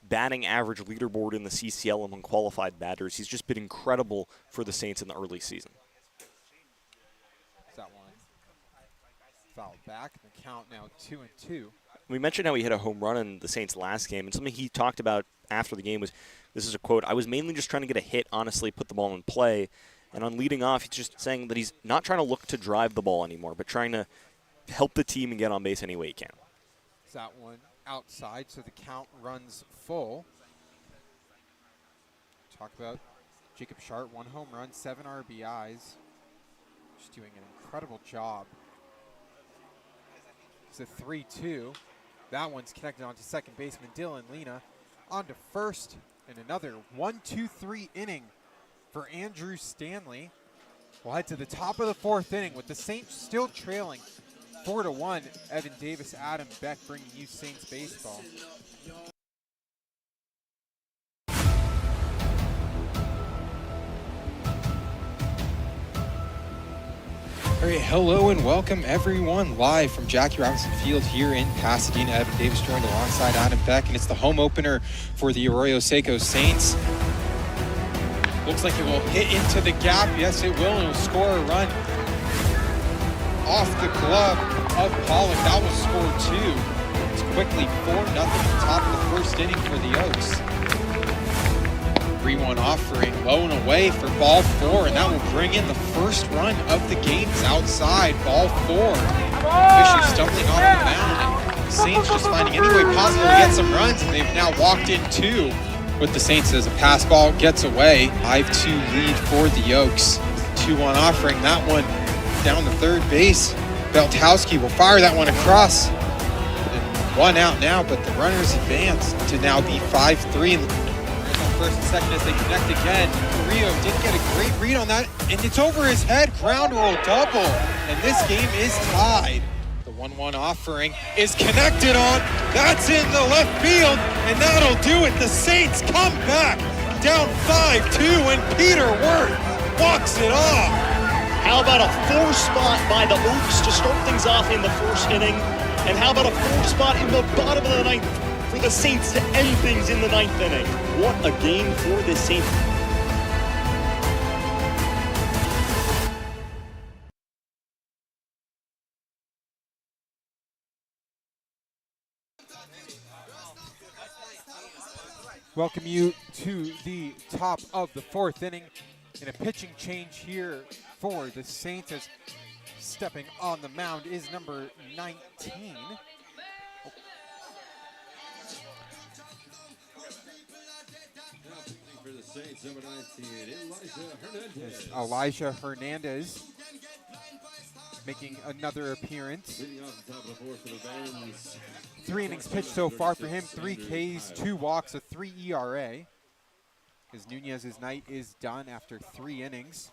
batting average leaderboard in the CCL among qualified batters. He's just been incredible for the Saints in the early season. That one fouled back. The count now 2-2. We mentioned how he hit a home run in the Saints' last game, and something he talked about after the game was, this is a quote, "I was mainly just trying to get a hit, honestly, put the ball in play." And on leading off, he's just saying that he's not trying to look to drive the ball anymore, but trying to help the team and get on base any way he can. That one outside, so the count runs full. Talk about Jacob Shart, 1 home run, 7 RBIs. Just doing an incredible job. It's a 3-2. That one's connected onto second baseman Dylan Lena. On to first, and another 1-2-3 inning for Andrew Stanley. We'll head to the top of the 4th inning with the Saints still trailing 4-1. Evan Davis, Adam Beck bringing you Saints baseball. All right, hello and welcome everyone, live from Jackie Robinson Field here in Pasadena. Evan Davis joined alongside Adam Beck, and it's the home opener for the Arroyo Seco Saints. Looks like it will hit into the gap. Yes, it will, and it will score a run off the glove of Pollock. That will score 2. It's quickly 4-0 top of the 1st inning for the Oaks. 3-1 offering, low and away for ball 4, and that will bring in the first run of the game. It's outside, ball 4. Fisher stumbling off the mound, and the Saints just finding any way possible to get some runs, and they've now walked in 2 with the Saints as a pass ball gets away. 5-2 lead for the Oaks. 2-1 offering, that one down the third base. Beltowski will fire that one across. And 1 out now, but the runners advance to now be 5-3. First and second as they connect again. Carrillo didn't get a great read on that, and it's over his head. Ground rule double, and this game is tied. The 1-1 offering is connected on. That's in the left field, and that'll do it. The Saints come back down 5-2, and Peter Wirth walks it off. How about a 4 spot by the Oaks to start things off in the 1st inning? And how about a 4 spot in the bottom of the 9th for the Saints to end things in the 9th inning? What a game for the Saints. Welcome you to the top of the 4th inning. And a pitching change here for the Saints as stepping on the mound is number 19. For the Saints, number 19, Elijah Hernandez making another appearance. Leading off the top of the fourth for the Barons. 3 innings pitched so far for him, 3 Ks, 2 walks, a 3 ERA. As Nunez's night is done after 3 innings.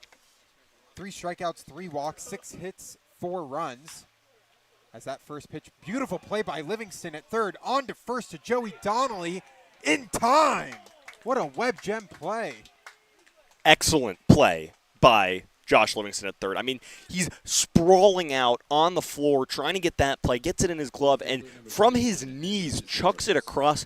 3 strikeouts, 3 walks, 6 hits, 4 runs. As that first pitch, beautiful play by Livingston at third, on to first to Joey Donnelly in time. What a web gem play. Excellent play by Josh Livingston at third. I mean, he's sprawling out on the floor, trying to get that play, gets it in his glove, and from his knees, chucks it across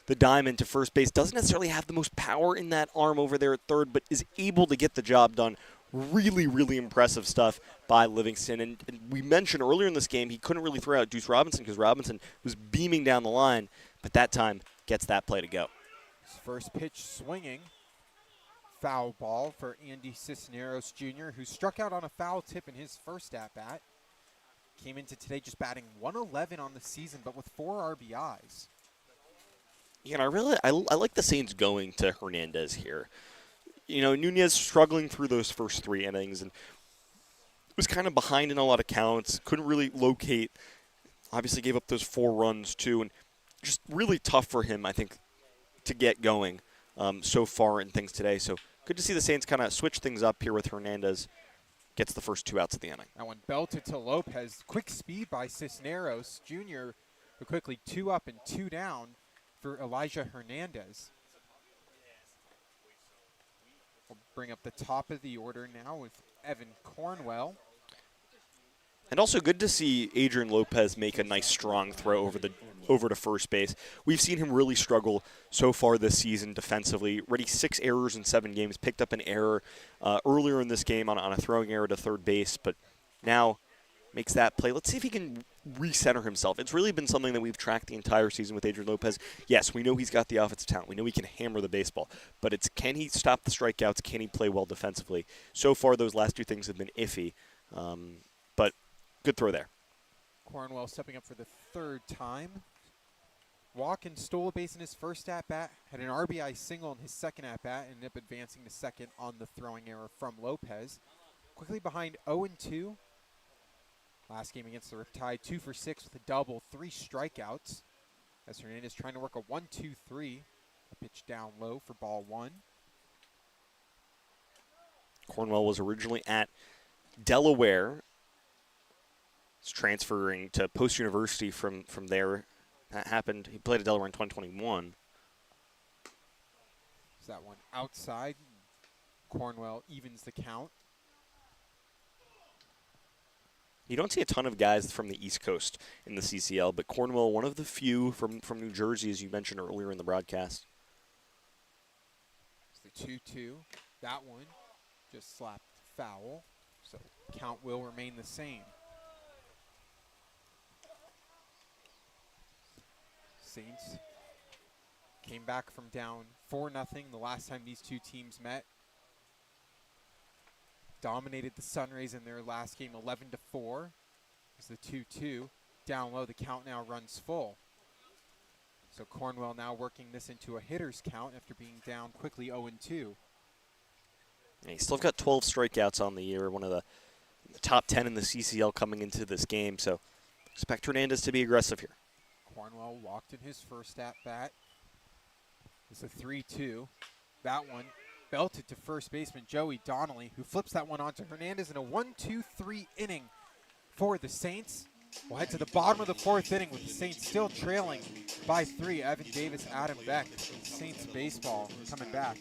the diamond to first base. Doesn't necessarily have the most power in that arm over there at third, but is able to get the job done. Really, really impressive stuff by Livingston. And we mentioned earlier in this game he couldn't really throw out Deuce Robinson because Robinson was beaming down the line, but that time gets that play to go. His first pitch swinging. Foul ball for Andy Cisneros Jr., who struck out on a foul tip in his first at-bat. Came into today just batting 111 on the season, but with 4 RBIs. Yeah, and I like the Saints going to Hernandez here. You know, Nunez struggling through those first 3 innings and was kind of behind in a lot of counts. Couldn't really locate. Obviously gave up those 4 runs too, and just really tough for him, I think, to get going so far in things today. So good to see the Saints kind of switch things up here with Hernandez. Gets the first 2 outs of the inning. That one belted to Lopez. Quick speed by Cisneros Jr., who quickly 2 up and 2 down for Elijah Hernandez. We'll bring up the top of the order now with Evan Cornwell. And also good to see Adrian Lopez make a nice strong throw over to first base. We've seen him really struggle so far this season defensively. Already 6 errors in 7 games. Picked up an error earlier in this game on a throwing error to third base, but now makes that play. Let's see if he can recenter himself. It's really been something that we've tracked the entire season with Adrian Lopez. Yes, we know he's got the offensive talent. We know he can hammer the baseball, but it's can he stop the strikeouts? Can he play well defensively? So far, those last 2 things have been iffy, but good throw there. Cornwell stepping up for the 3rd time. Walk and stole a base in his first at-bat. Had an RBI single in his second at-bat. Ended up advancing to second on the throwing error from Lopez. Quickly behind 0-2. Last game against the Riptide, 2 for 6 with a double, 3 strikeouts. As Hernandez trying to work a 1-2-3. A pitch down low for ball 1. Cornwell was originally at Delaware. He's transferring to Post University from there. That happened. He played at Delaware in 2021. Is that one outside? Cornwell evens the count. You don't see a ton of guys from the East Coast in the CCL, but Cornwell, one of the few from New Jersey, as you mentioned earlier in the broadcast. It's the 2-2. That one just slapped foul, so count will remain the same. Saints came back from down 4-0 the last time these 2 teams met. Dominated the Sunrays in their last game 11-4. It's the 2-2. Down low, the count now runs full. So Cornwell now working this into a hitter's count after being down quickly 0-2. He's still got 12 strikeouts on the year, one of the top 10 in the CCL coming into this game. So expect Hernandez to be aggressive here. Cornwell walked in his first at-bat. It's a 3-2. That one belted to first baseman Joey Donnelly, who flips that one onto Hernandez in a 1-2-3 inning for the Saints. We'll head to the bottom of the 4th inning with the Saints still trailing by 3. Evan Davis, Adam Beck, Saints baseball coming back.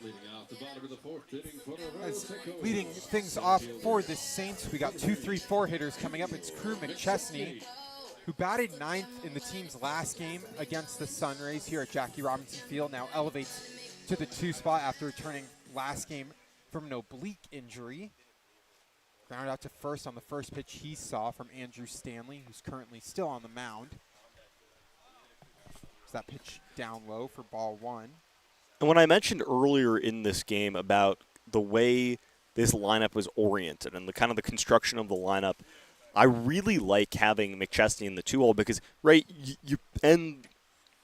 Leading off the bottom of the fourth inning for Arroyo As Seco. leading things off for the Saints, we got 2, 3, 4 hitters coming up. It's Crew McChesney, who batted 9th in the team's last game against the Sunrays here at Jackie Robinson Field. Now elevates to the 2 spot after returning last game from an oblique injury. Ground out to first on the first pitch he saw from Andrew Stanley, who's currently still on the mound. So that pitch down low for ball 1. And when I mentioned earlier in this game about the way this lineup was oriented and the kind of the construction of the lineup, I really like having McChesney in the 2-hole because, right, you end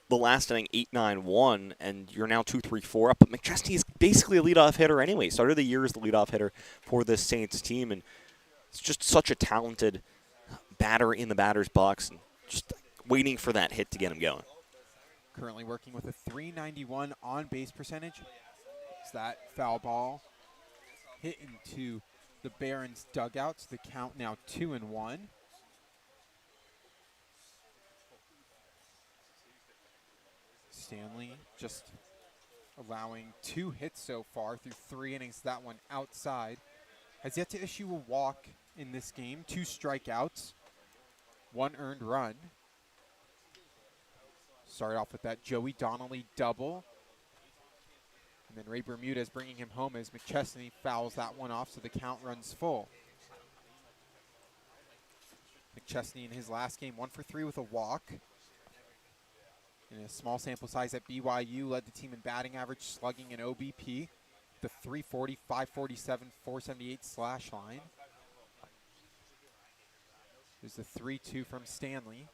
the last inning 8-9-1 and you're now 2-3-4 up. But McChesney is basically a leadoff hitter anyway. Started the year as the leadoff hitter for this Saints team, and it's just such a talented batter in the batter's box and just waiting for that hit to get him going. Currently working with a .391 on-base percentage. It's that foul ball hit into the Barons' dugouts. The count now 2-1. Stanley just allowing 2 hits so far through 3 innings. That one outside. Has yet to issue a walk in this game. 2 strikeouts, 1 earned run. Started off with that Joey Donnelly double. And then Ray Bermudez bringing him home as McChesney fouls that one off, so the count runs full. McChesney in his last game, 1 for 3 with a walk. In a small sample size at BYU, led the team in batting average, slugging, and OBP. The .340, .547, .478 slash line. There's the 3-2 from Stanley.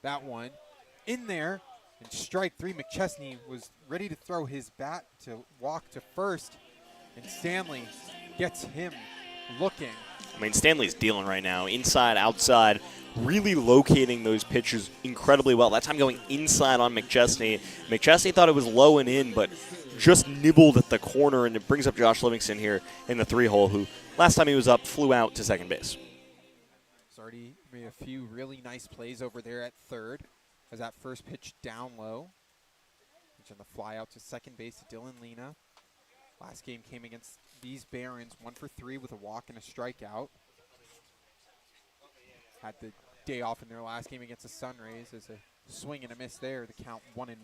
That one in there, and strike 3. McChesney was ready to throw his bat to walk to first, and Stanley gets him looking. I mean, Stanley's dealing right now, inside, outside, really locating those pitches incredibly well. That time going inside on McChesney. McChesney thought it was low and in, but just nibbled at the corner, and it brings up Josh Livingston here in the 3-hole, who last time he was up flew out to second base. He's already made a few really nice plays over there at third. As that first pitch down low. Pitch on the fly out to second base to Dylan Lena. Last game came against these Barons, 1 for 3 with a walk and a strikeout. Had the day off in their last game against the Sunrays as a swing and a miss there. The count 1-1.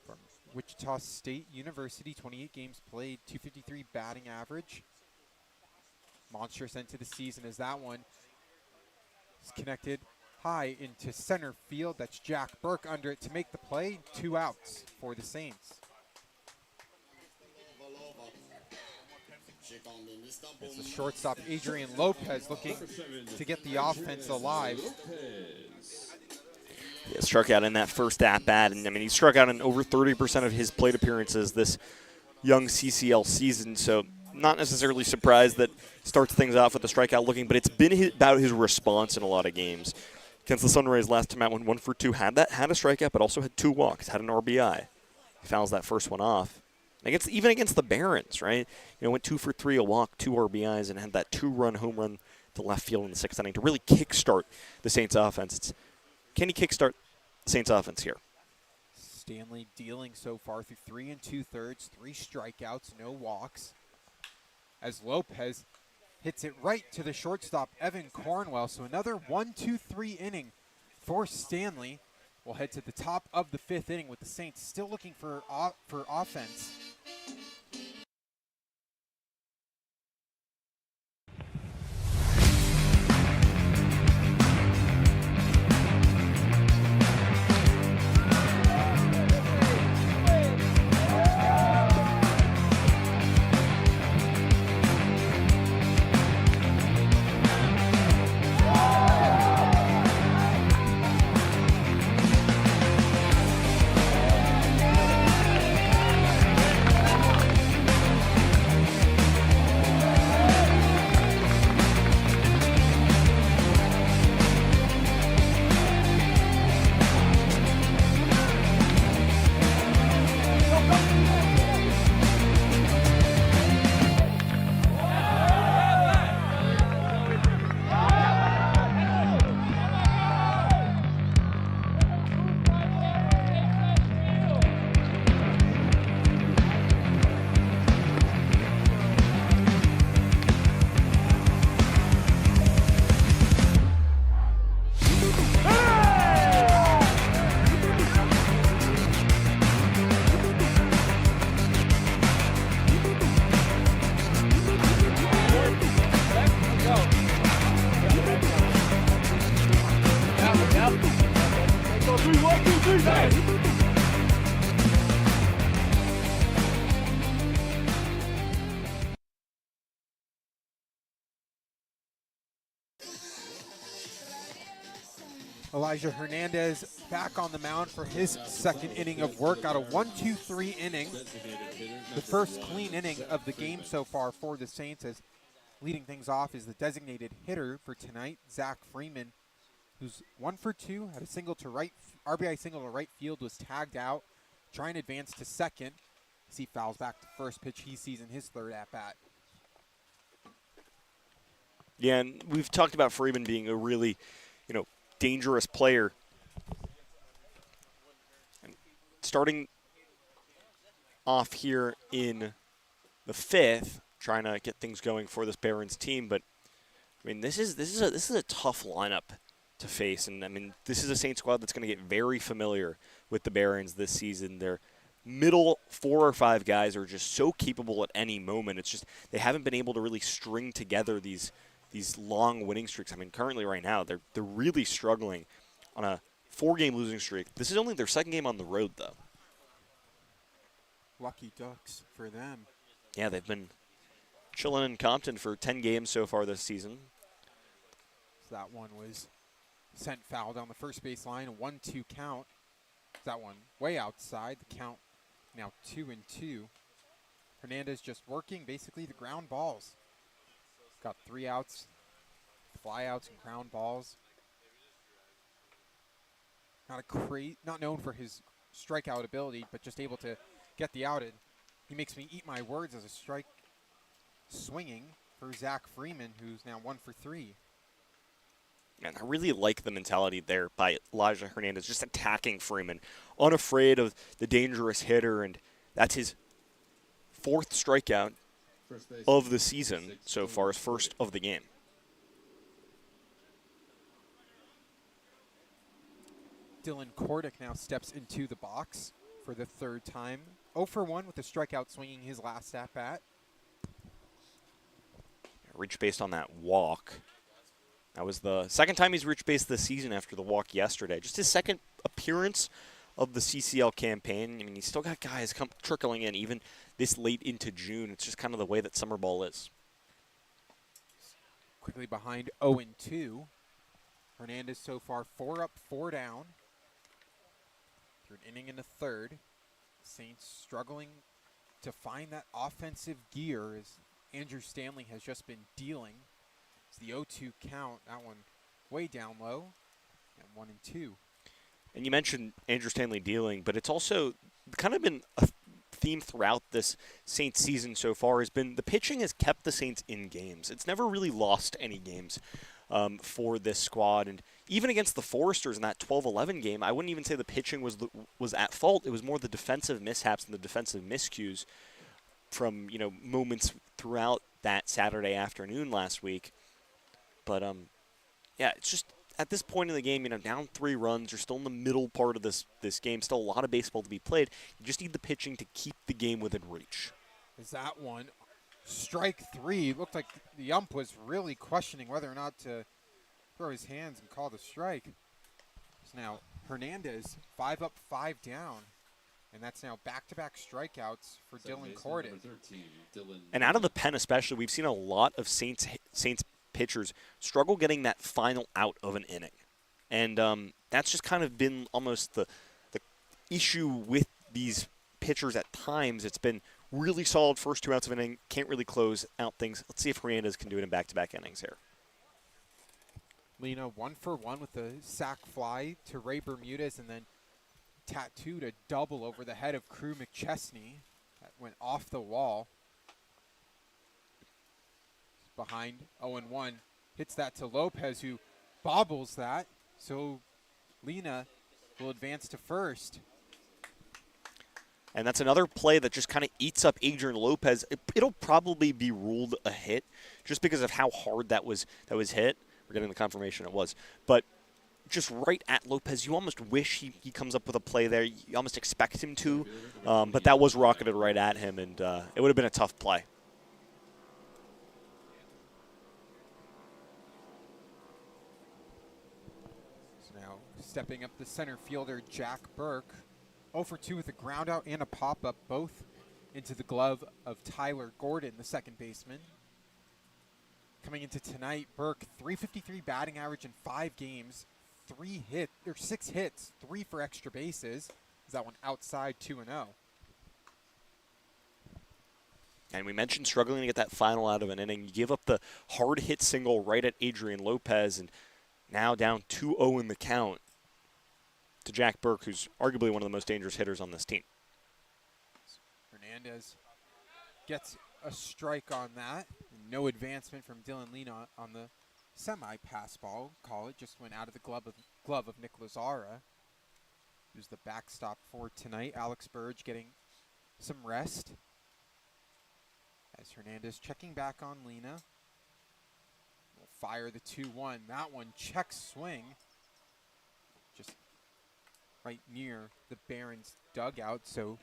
From Wichita State University, 28 games played, .253 batting average. Monstrous end to the season as that one is connected high into center field. That's Jack Burke under it to make the play. 2 outs for the Saints. It's the shortstop Adrian Lopez looking to get the offense alive. Yeah, struck out in that first at-bat, and I mean, he struck out in over 30% of his plate appearances this young CCL season, so not necessarily surprised that starts things off with the strikeout looking, but it's been about his response in a lot of games. Against the Sunrays last time out, went 1 for 2, had a strikeout, but also had 2 walks, had an RBI. He fouls that first one off. Even against the Barons, right? You know, went 2 for 3, a walk, 2 RBIs, and had that 2-run home run to left field in the 6th inning to really kickstart the Saints offense. Can he kickstart the Saints offense here? Stanley dealing so far through 3 2/3, 3 strikeouts, no walks. As Lopez hits it right to the shortstop, Evan Cornwell. So another 1-2-3 inning for Stanley. We'll head to the top of the 5th inning with the Saints still looking for offense. Elijah Hernandez back on the mound for his second inning of work. Got a 1-2-3 inning. The first clean inning of the game so far for the Saints, as leading things off is the designated hitter for tonight, Zach Freeman, who's 1 for 2, had a single to right, RBI single to right field, was tagged out, trying to advance to second as he fouls back to first pitch he sees in his third at-bat. Yeah, and we've talked about Freeman being a really, dangerous player. And starting off here in the fifth, trying to get things going for this Barons team, but I mean this is a tough lineup to face, and I mean this is a Saints squad that's going to get very familiar with the Barons this season. Their middle 4 or 5 guys are just so capable at any moment. It's just they haven't been able to really string together these long winning streaks. I mean, currently right now, they're really struggling on a 4-game losing streak. This is only their second game on the road, though. Lucky Ducks for them. Yeah, they've been chilling in Compton for 10 games so far this season. So that one was sent foul down the first base line, a 1-2 count. That one way outside. The count now 2-2. Hernandez just working basically the ground balls. Got 3 outs, flyouts, and ground balls. Not known for his strikeout ability, but just able to get the outed. He makes me eat my words as a strike swinging for Zach Freeman, who's now 1 for 3. And I really like the mentality there by Elijah Hernandez, just attacking Freeman, unafraid of the dangerous hitter, and that's his 4th strikeout of the season so far, his first of the game. Dylan Kordick now steps into the box for the 3rd time. 0 for 1 with a strikeout swinging his last at-bat. Reached base on that walk. That was the second time he's reached base this season after the walk yesterday. Just his second appearance of the CCL campaign. I mean, he's still got guys trickling in even this late into June. It's just kind of the way that summer ball is. Quickly behind 0-2. Hernandez so far 4 up, 4 down. Through an inning in the 3rd. Saints struggling to find that offensive gear as Andrew Stanley has just been dealing. It's the 0-2 count. That one way down low. And 1-2. And you mentioned Andrew Stanley dealing, but it's also kind of been a theme throughout this Saints season so far has been the pitching has kept the Saints in games. It's never really lost any games for this squad. And even against the Foresters in that 12-11 game, I wouldn't even say the pitching was at fault. It was more the defensive mishaps and the defensive miscues from moments throughout that Saturday afternoon last week. But yeah, it's just at this point in the game, down 3 runs, you're still in the middle part of this game, still a lot of baseball to be played. You just need the pitching to keep the game within reach. Is that one? Strike 3. Looked like the ump was really questioning whether or not to throw his hands and call the strike. So now Hernandez, 5 up, 5 down. And that's now back-to-back strikeouts for Dylan Kordick. And out of the pen especially, we've seen a lot of Saints pitchers struggle getting that final out of an inning. And that's just kind of been almost the issue with these pitchers at times. It's been really solid first 2 outs of an inning, can't really close out things. Let's see if Hernandez can do it in back-to-back innings here. Lena 1 for 1 with the sac fly to Ray Bermudez, and then tattooed a double over the head of Crew McChesney. That went off the wall. Behind 0-1. Hits that to Lopez, who bobbles that. So Lena will advance to first. And that's another play that just kind of eats up Adrian Lopez. It'll probably be ruled a hit just because of how hard that was hit. We're getting the confirmation it was. But just right at Lopez, you almost wish he comes up with a play there. You almost expect him to. But that was rocketed right at him, and it would have been a tough play. So Now stepping up the center fielder, Jack Burke. 0 for 2 with a ground out and a pop-up, both into the glove of Tyler Gordon, the second baseman. Coming into tonight, Burke, .353 batting average in 5 games, 6 hits, 3 for extra bases. Is that one outside 2-0? And we mentioned struggling to get that final out of an inning. You give up the hard hit single right at Adrian Lopez, and now down 2-0 in the count to Jack Burke, who's arguably one of the most dangerous hitters on this team. Hernandez gets a strike on that. No advancement from Dylan Lena on the semi-pass ball. Call it just went out of the glove of Nick Lazara, who's the backstop for tonight. Alex Burge getting some rest. As Hernandez checking back on Lena. Will fire the 2-1. That one check swing. Just right near the Barons dugout. So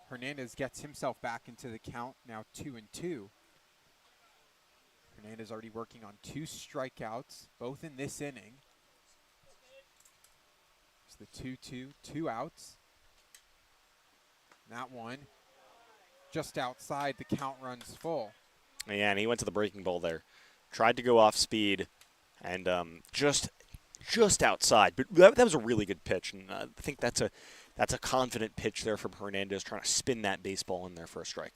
Hernandez gets himself back into the count, now 2-2. Hernandez already working on 2 strikeouts, both in this inning. It's the 2-2, 2 outs. That one just outside, the count runs full. Yeah, and he went to the breaking ball there. Tried to go off speed, and just outside. But that was a really good pitch, and I think that's a confident pitch there from Hernandez, trying to spin that baseball in there for a strike.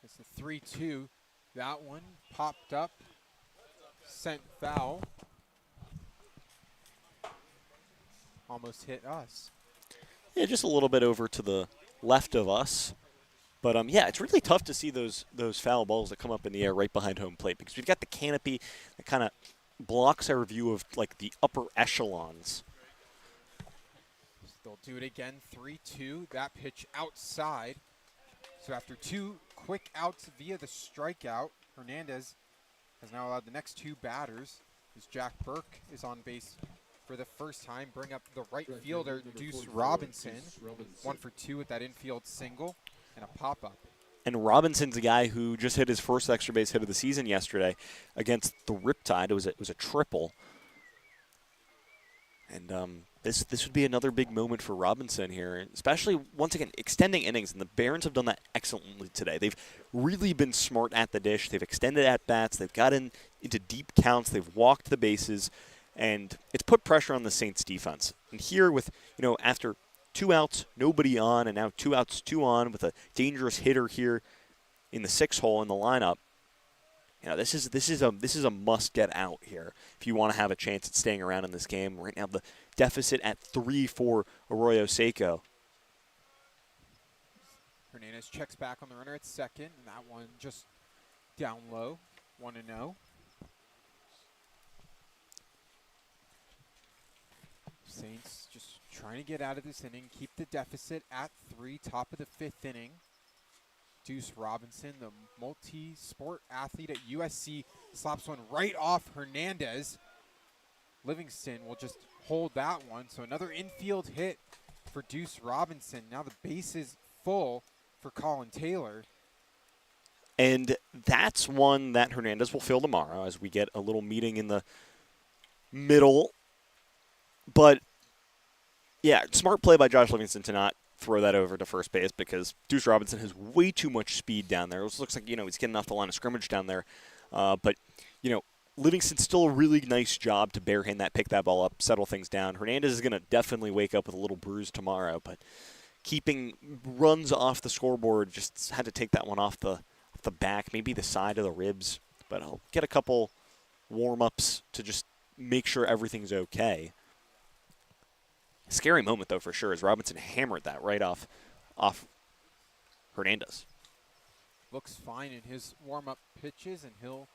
It's the 3-2. That one popped up, sent foul. Almost hit us. Yeah, just a little bit over to the left of us. But, yeah, it's really tough to see those foul balls that come up in the air right behind home plate, because we've got the canopy that kind of blocks our view of, like, the upper echelons. They'll do it again, 3-2. That pitch outside. So after 2 quick outs via the strikeout, Hernandez has now allowed the next 2 batters, as Jack Burke is on base for the first time. Bring up the right fielder, Deuce Robinson. 1 for 2 with that infield single and a pop-up. And Robinson's a guy who just hit his first extra base hit of the season yesterday against the Riptide. It was a triple. And this would be another big moment for Robinson here, especially, once again, extending innings. And the Barons have done that excellently today. They've really been smart at the dish. They've extended at-bats. They've gotten into deep counts. They've walked the bases. And it's put pressure on the Saints defense. And here with, after 2 outs, nobody on, and now 2 outs, 2 on with a dangerous hitter here in the 6 hole in the lineup. This is a must get out here if you want to have a chance at staying around in this game. Right now, the deficit at 3 for Arroyo Seco. Hernandez checks back on the runner at second, and that one just down low, 1-0. Saints just trying to get out of this inning, keep the deficit at 3, top of the 5th inning. Deuce Robinson, the multi-sport athlete at USC, slaps one right off Hernandez. Livingston will just hold that one. So another infield hit for Deuce Robinson. Now the base is full for Colin Taylor. And that's one that Hernandez will fill tomorrow as we get a little meeting in the middle. But, yeah, smart play by Josh Livingston to not throw that over to first base, because Deuce Robinson has way too much speed down there. It looks like, he's getting off the line of scrimmage down there. But, Livingston's still a really nice job to barehand that, pick that ball up, settle things down. Hernandez is going to definitely wake up with a little bruise tomorrow, but keeping runs off the scoreboard, just had to take that one off the back, maybe the side of the ribs. But I'll get a couple warm-ups to just make sure everything's okay. Scary moment, though, for sure, as Robinson hammered that right off Hernandez. Looks fine in his warm-up pitches, and he'll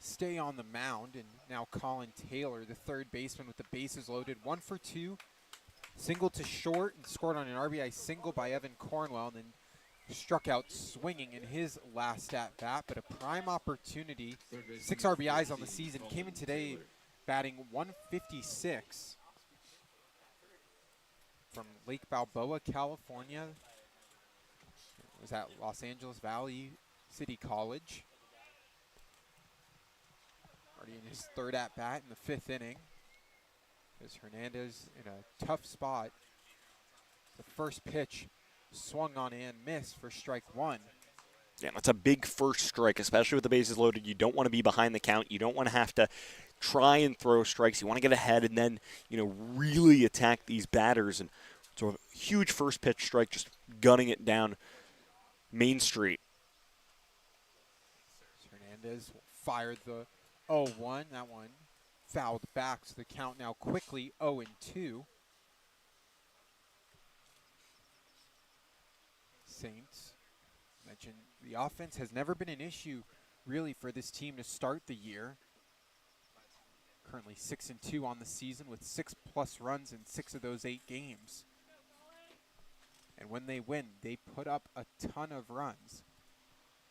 stay on the mound. And now Colin Taylor, the third baseman with the bases loaded, 1 for 2. Single to short and scored on an RBI single by Evan Cornwell, and then struck out swinging in his last at-bat. But a prime opportunity, 6 RBIs on the season, came in today batting 156. From Lake Balboa, California. It was at Los Angeles Valley City College. Already in his 3rd at-bat in the 5th inning. As Hernandez in a tough spot. The first pitch swung on and missed for strike one. Yeah, that's a big first strike, especially with the bases loaded. You don't want to be behind the count. You don't want to have to try and throw strikes. You want to get ahead and then, really attack these batters. And so a huge first pitch strike, just gunning it down Main Street. Hernandez fired the 0-1. That one fouled back, so the count now quickly 0-2. Saints mentioned the offense has never been an issue really for this team to start the year. Currently 6-2 on the season with 6+ runs in 6 of those 8 games. And when they win, they put up a ton of runs.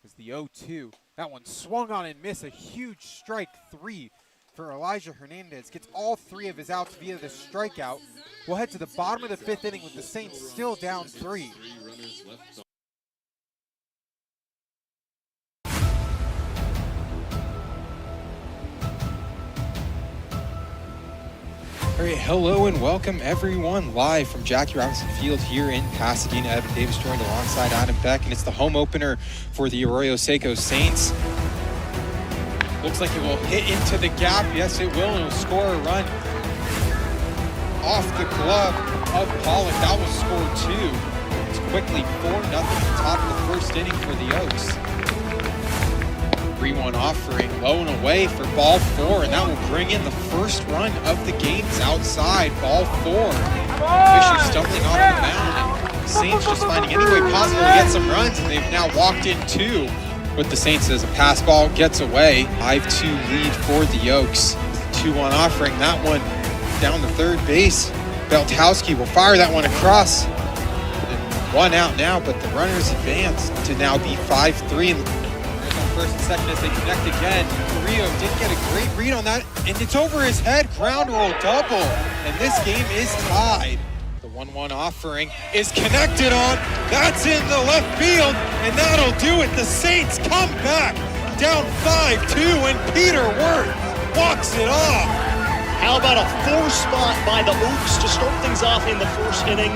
As the 0-2, that one swung on and missed, a huge strike 3 for Elijah Hernandez. Gets all 3 of his outs via the strikeout. We'll head to the bottom of the 5th inning with the Saints still down 3. 3 runners left. All right, hello and welcome everyone live from Jackie Robinson Field here in Pasadena. Evan Davis joined alongside Adam Beck, and it's the home opener for the Arroyo Seco Saints. Looks like it will hit into the gap. Yes, it will, and it will score a run off the glove of Pollock. That will score 2. It's quickly 4-0 at the top of the first inning for the Oaks. 3-1 offering, low and away for ball 4, and that will bring in the first run of the game. It's outside, ball 4. Fisher stumbling off the mound, and Saints just finding any way possible to get some runs, and they've now walked in 2 with the Saints as a pass ball gets away. 5-2 lead for the Oaks. 2-1 offering, that one down the third base. Beltowski will fire that one across. And 1 out now, but the runners advance to now be 5-3. First and second as they connect again. Rio did get a great read on that, and it's over his head. Ground roll double, and this game is tied. The 1-1 offering is connected on. That's in the left field, and that'll do it. The Saints come back down 5-2, and Peter Wirth walks it off. How about a 4 spot by the Oaks to start things off in the first inning?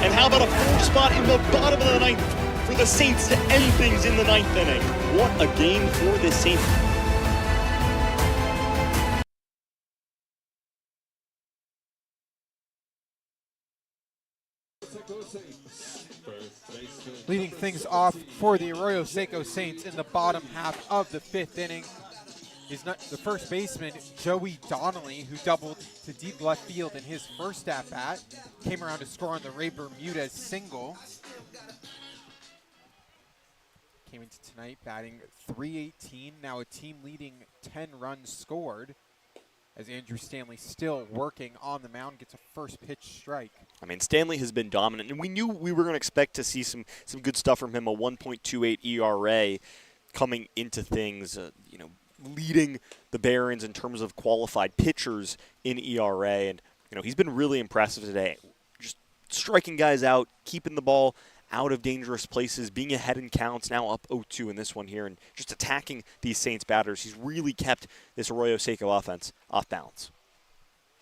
And how about a 4 spot in the bottom of the 9th for the Saints to end things in the 9th inning? What a game for this Saints. Leading things off for the Arroyo Seco Saints in the bottom half of the 5th inning is not the first baseman, Joey Donnelly, who doubled to deep left field in his first at-bat. Came around to score on the Ray Bermudez single. Came into tonight batting .318, now a team-leading 10 runs scored, as Andrew Stanley still working on the mound, gets a first pitch strike. I mean, Stanley has been dominant, and we knew we were going to expect to see some good stuff from him, a 1.28 ERA coming into things, leading the Barons in terms of qualified pitchers in ERA, and, he's been really impressive today. Just striking guys out, keeping the ball out of dangerous places, being ahead in counts, now up 0-2 in this one here, and just attacking these Saints batters. He's really kept this Arroyo Seco offense off balance.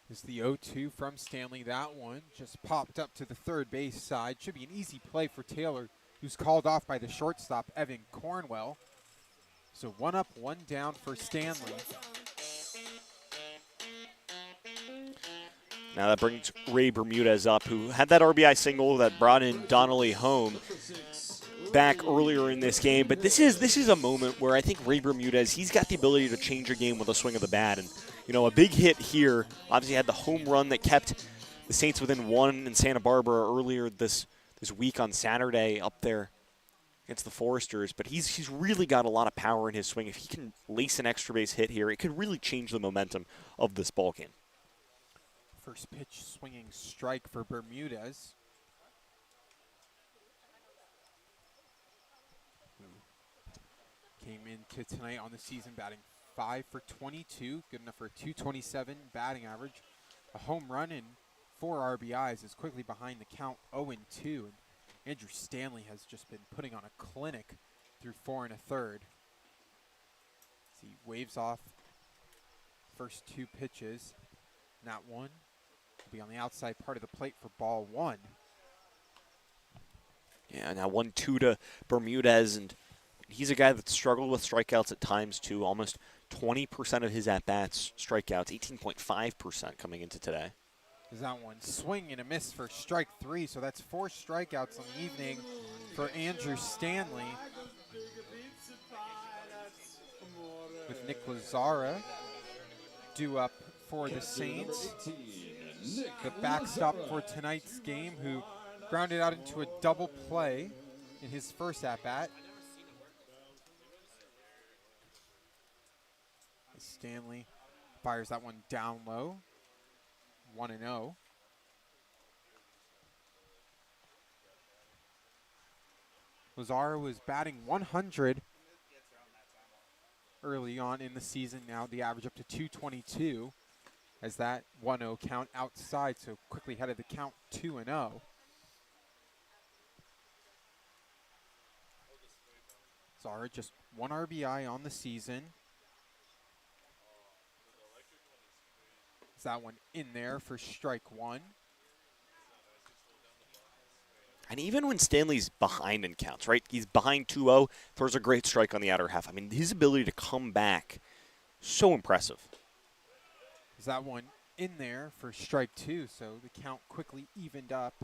This is the 0-2 from Stanley. That one just popped up to the third base side. Should be an easy play for Taylor, who's called off by the shortstop, Evan Cornwell. So 1 up, 1 down for Stanley. Now that brings Ray Bermudez up, who had that RBI single that brought in Donnelly home back earlier in this game. But this is a moment where I think Ray Bermudez, he's got the ability to change a game with a swing of the bat. And, a big hit here. Obviously had the home run that kept the Saints within 1 in Santa Barbara earlier this week on Saturday up there against the Foresters. But he's really got a lot of power in his swing. If he can lace an extra base hit here, it could really change the momentum of this ball game. First pitch swinging strike for Bermudez. Who came into tonight on the season batting 5 for 22, good enough for a .227 batting average. A home run and 4 RBIs is quickly behind the count 0-2. And Andrew Stanley has just been putting on a clinic through 4 1/3. As he waves off first 2 pitches. Not one. Be on the outside part of the plate for ball one. Yeah, now 1-2 to Bermudez, and he's a guy that struggled with strikeouts at times too. Almost 20% of his at-bats strikeouts, 18.5% coming into today. Is that one swing and a miss for strike three, so that's 4 strikeouts on the evening for Andrew Stanley. With Nick Lazara due up for the Saints. The backstop for tonight's game, who grounded out into a double play in his first at-bat. Stanley fires that one down low. 1-0. Lazaro was batting 100 early on in the season. Now the average up to 222 as that 1-0 count outside, so quickly headed the count 2-0. Zara just 1 RBI on the season. Is that one in there for strike one? And even when Stanley's behind in counts, right? He's behind 2-0, throws a great strike on the outer half. I mean, his ability to come back, so impressive. Is that one in there for strike two? So the count quickly evened up.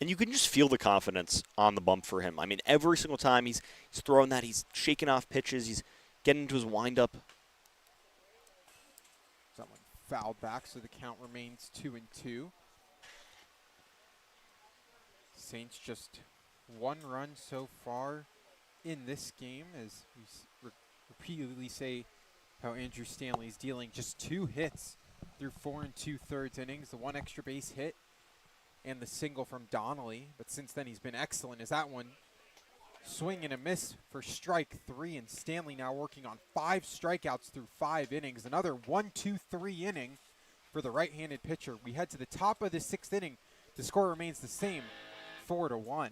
And you can just feel the confidence on the bump for him. I mean, every single time he's throwing that, he's shaking off pitches, he's getting into his windup. Is that one fouled back, so the count remains 2-2. Saints just 1 run so far in this game, as we repeatedly say how Andrew Stanley's dealing just 2 hits through 4 2/3 innings, the 1 extra base hit and the single from Donnelly. But since then he's been excellent. Is that one swing and a miss for strike 3, and Stanley now working on 5 strikeouts through 5 innings. Another 1-2-3 inning for the right-handed pitcher. We head to the top of the 6th inning. The score remains the same, 4-1.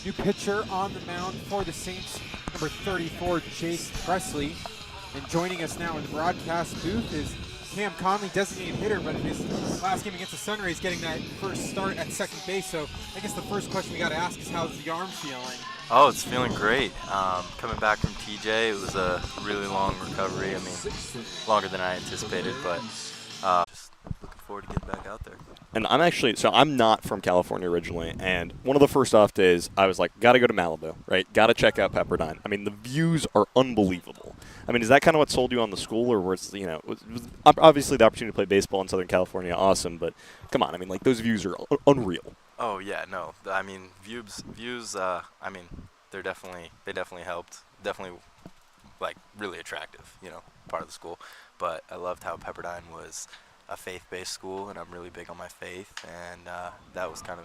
New pitcher on the mound for the Saints, number 34, Jace Presley. And joining us now in the broadcast booth is Cam Conley, designated hitter, but in his last game against the Sunrays, getting that first start at second base. So I guess the first question we got to ask is, how's the arm feeling? Oh, it's feeling great. Coming back from TJ, it was a really long recovery. I mean, longer than I anticipated, but just looking forward to getting back out there. And I'm not from California originally, and one of the first off days, I was like, gotta go to Malibu, right? Gotta check out Pepperdine. I mean, the views are unbelievable. I mean, is that kind of what sold you on the school, or was obviously the opportunity to play baseball in Southern California, awesome, but come on, I mean, like, those views are unreal. Oh yeah, no, I mean, views. I mean, they definitely helped. Definitely, like, really attractive, part of the school. But I loved how Pepperdine was a faith-based school, and I'm really big on my faith, and that was kind of